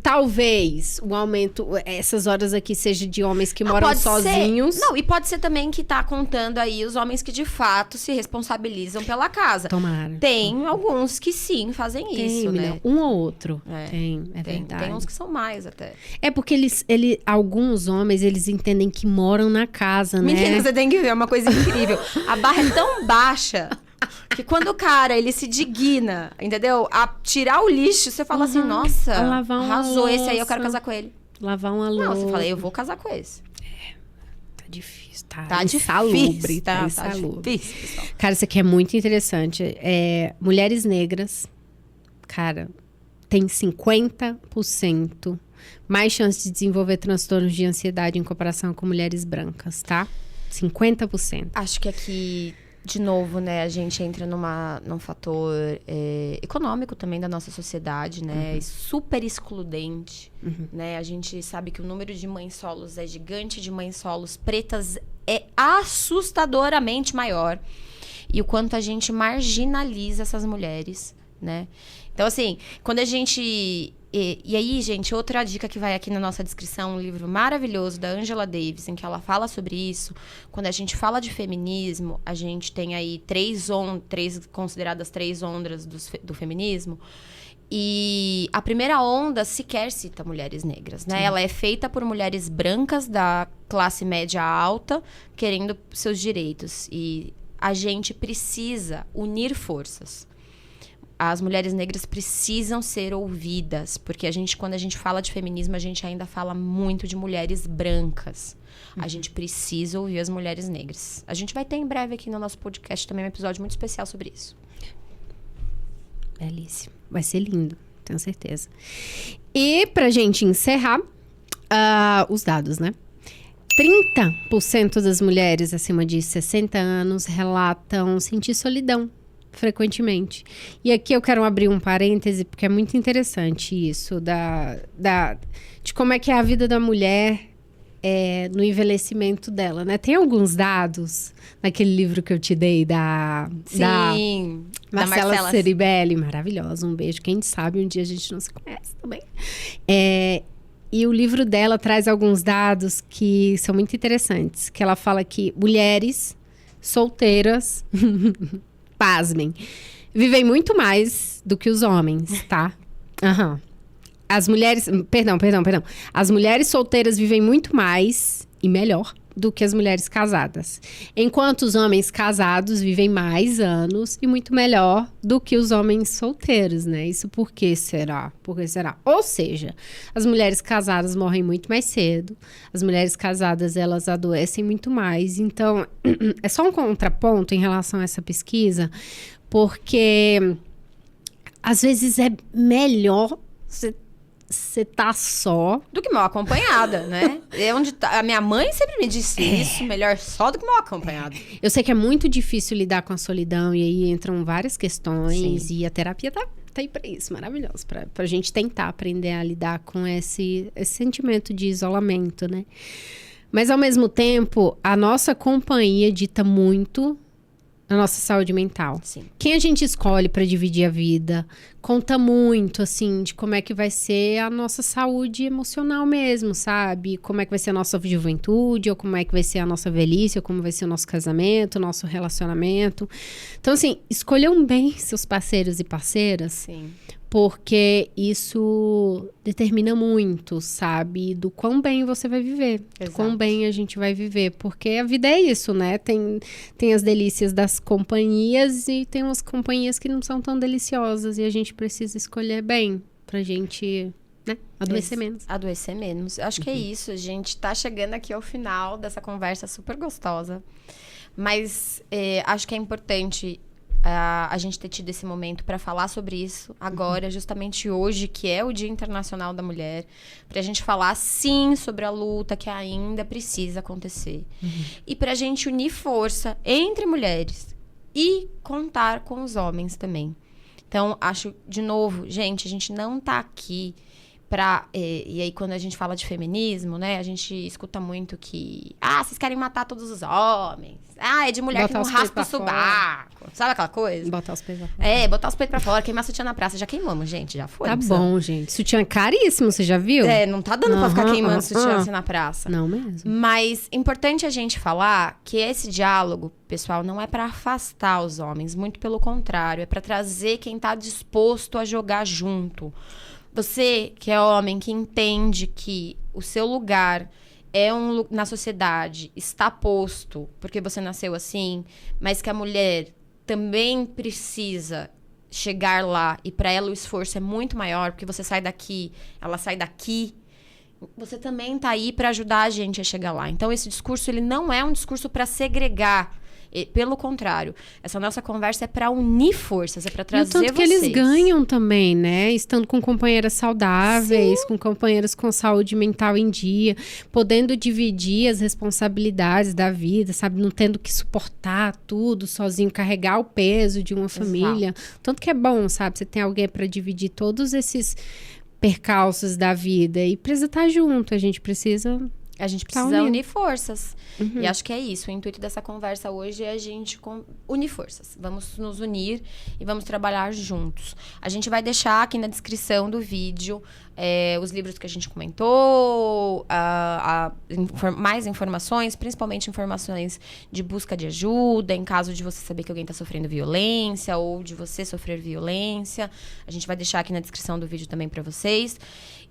Talvez o aumento, essas horas aqui, seja de homens que moram sozinhos. Não, e pode ser também que tá contando aí os homens que de fato se responsabilizam pela casa. Tomara. Tem alguns que sim fazem isso, né? Um ou outro. Tem verdade. Tem uns que são mais até. É porque alguns homens, eles entendem que moram na casa, né? Menina, você tem que ver, é uma coisa incrível. A barra é tão baixa... que quando o cara, ele se digna, entendeu? A tirar o lixo, você fala assim, nossa, arrasou, esse aí eu quero casar com ele. Lavar uma louça. Não, você fala, eu vou casar com esse. difícil, tá? Tá insalubre, difícil, tá tá insalubre. difícil, pessoal. Cara, isso aqui é muito interessante. Mulheres negras, cara, tem 50% mais chance de desenvolver transtornos de ansiedade em comparação com mulheres brancas, tá? 50%. Acho que aqui, de novo, né, a gente entra num fator econômico também da nossa sociedade, né? Super excludente, né? A gente sabe que o número de mães solos é gigante, de mães solos pretas é assustadoramente maior. E o quanto a gente marginaliza essas mulheres, né? Então, assim, quando a gente... E aí, gente, outra dica que vai aqui na nossa descrição, um livro maravilhoso da Angela Davis, em que ela fala sobre isso. Quando a gente fala de feminismo, a gente tem aí consideradas três ondas do feminismo. E a primeira onda sequer cita mulheres negras, né? Sim. Ela é feita por mulheres brancas da classe média alta, querendo seus direitos. E a gente precisa unir forças. As mulheres negras precisam ser ouvidas, porque quando a gente fala de feminismo, a gente ainda fala muito de mulheres brancas. A gente precisa ouvir as mulheres negras. A gente vai ter em breve aqui no nosso podcast também um episódio muito especial sobre isso. Belíssimo. Vai ser lindo, tenho certeza. E pra gente encerrar, os dados, né? 30% das mulheres acima de 60 anos relatam sentir solidão frequentemente. E aqui eu quero abrir um parêntese, porque é muito interessante isso, de como é que é a vida da mulher no envelhecimento dela, né? Tem alguns dados naquele livro que eu te dei da Marcela Ceribelli, maravilhosa, um beijo. Quem sabe um dia a gente não se conhece também. E o livro dela traz alguns dados que são muito interessantes, que ela fala que mulheres solteiras pasmem, vivem muito mais do que os homens, tá? As mulheres... Perdão. As mulheres solteiras vivem muito mais e melhor do que as mulheres casadas. Enquanto os homens casados vivem mais anos e muito melhor do que os homens solteiros, né? Isso por que será? Ou seja, as mulheres casadas morrem muito mais cedo. As mulheres casadas, elas adoecem muito mais. Então, é só um contraponto em relação a essa pesquisa, porque às vezes é melhor você tá só do que mal acompanhada, né? A minha mãe sempre me disse isso, melhor só do que mal acompanhada. Eu sei que é muito difícil lidar com a solidão, e aí entram várias questões. Sim. E a terapia tá aí pra isso, maravilhoso, pra gente tentar aprender a lidar com esse sentimento de isolamento, né? Mas, ao mesmo tempo, a nossa companhia dita muito na nossa saúde mental. Sim. Quem a gente escolhe para dividir a vida conta muito, assim, de como é que vai ser a nossa saúde emocional mesmo, sabe? Como é que vai ser a nossa juventude, ou como é que vai ser a nossa velhice, ou como vai ser o nosso casamento, o nosso relacionamento. Então, assim, escolham bem seus parceiros e parceiras. Sim. Porque isso determina muito, sabe? Do quão bem você vai viver. Exato. Do quão bem a gente vai viver. Porque a vida é isso, né? Tem as delícias das companhias e tem umas companhias que não são tão deliciosas. E a gente precisa escolher bem pra gente, né? Adoecer menos. Adoecer menos. Acho que é isso. A gente tá chegando aqui ao final dessa conversa super gostosa. Mas acho que é importante... a gente ter tido esse momento para falar sobre isso agora, justamente hoje, que é o Dia Internacional da Mulher, pra gente falar, sim, sobre a luta que ainda precisa acontecer. E pra gente unir força entre mulheres e contar com os homens também. Então, acho, de novo, gente, a gente não tá aqui pra... E aí, quando a gente fala de feminismo, né? A gente escuta muito que... vocês querem matar todos os homens. É de mulher que não raspa o sovaco. Sabe aquela coisa? Botar os peitos pra fora. Botar os peitos pra fora, queimar sutiã na praça. Já queimamos, gente, já foi. Tá bom, gente. Sutiã é caríssimo, você já viu? Não tá dando pra ficar queimando sutiã assim na praça. Não mesmo. Mas, importante a gente falar que esse diálogo, pessoal, não é pra afastar os homens. Muito pelo contrário. É pra trazer quem tá disposto a jogar junto. Você, que é homem, que entende que o seu lugar na sociedade está posto porque você nasceu assim, mas que a mulher também precisa chegar lá e para ela o esforço é muito maior, porque você sai daqui, ela sai daqui. você também tá aí para ajudar a gente a chegar lá. Então, esse discurso, ele não é um discurso para segregar. Pelo contrário, essa nossa conversa é para unir forças, é para trazer vocês. E o tanto que eles ganham também, né? Estando com companheiras saudáveis, com companheiras com saúde mental em dia, podendo dividir as responsabilidades da vida, sabe? Não tendo que suportar tudo sozinho, carregar o peso de uma família. Tanto que é bom, sabe? Você tem alguém para dividir todos esses percalços da vida e precisa estar junto, a gente precisa unir forças. E acho que é isso. O intuito dessa conversa hoje é a gente unir forças. Vamos nos unir e vamos trabalhar juntos. A gente vai deixar aqui na descrição do vídeo os livros que a gente comentou, mais informações, principalmente informações de busca de ajuda, em caso de você saber que alguém está sofrendo violência ou de você sofrer violência. A gente vai deixar aqui na descrição do vídeo também para vocês.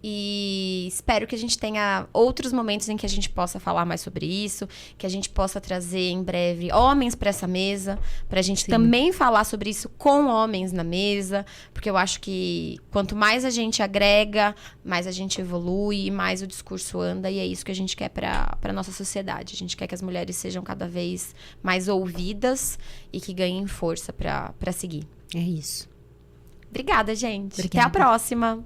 E espero que a gente tenha outros momentos em que a gente possa falar mais sobre isso, que a gente possa trazer em breve homens para essa mesa, pra gente também falar sobre isso com homens na mesa, porque eu acho que quanto mais a gente agrega, mais a gente evolui e mais o discurso anda, e é isso que a gente quer pra nossa sociedade. A gente quer que as mulheres sejam cada vez mais ouvidas e que ganhem força pra seguir. É isso. Obrigada, gente. Obrigada. Até a próxima.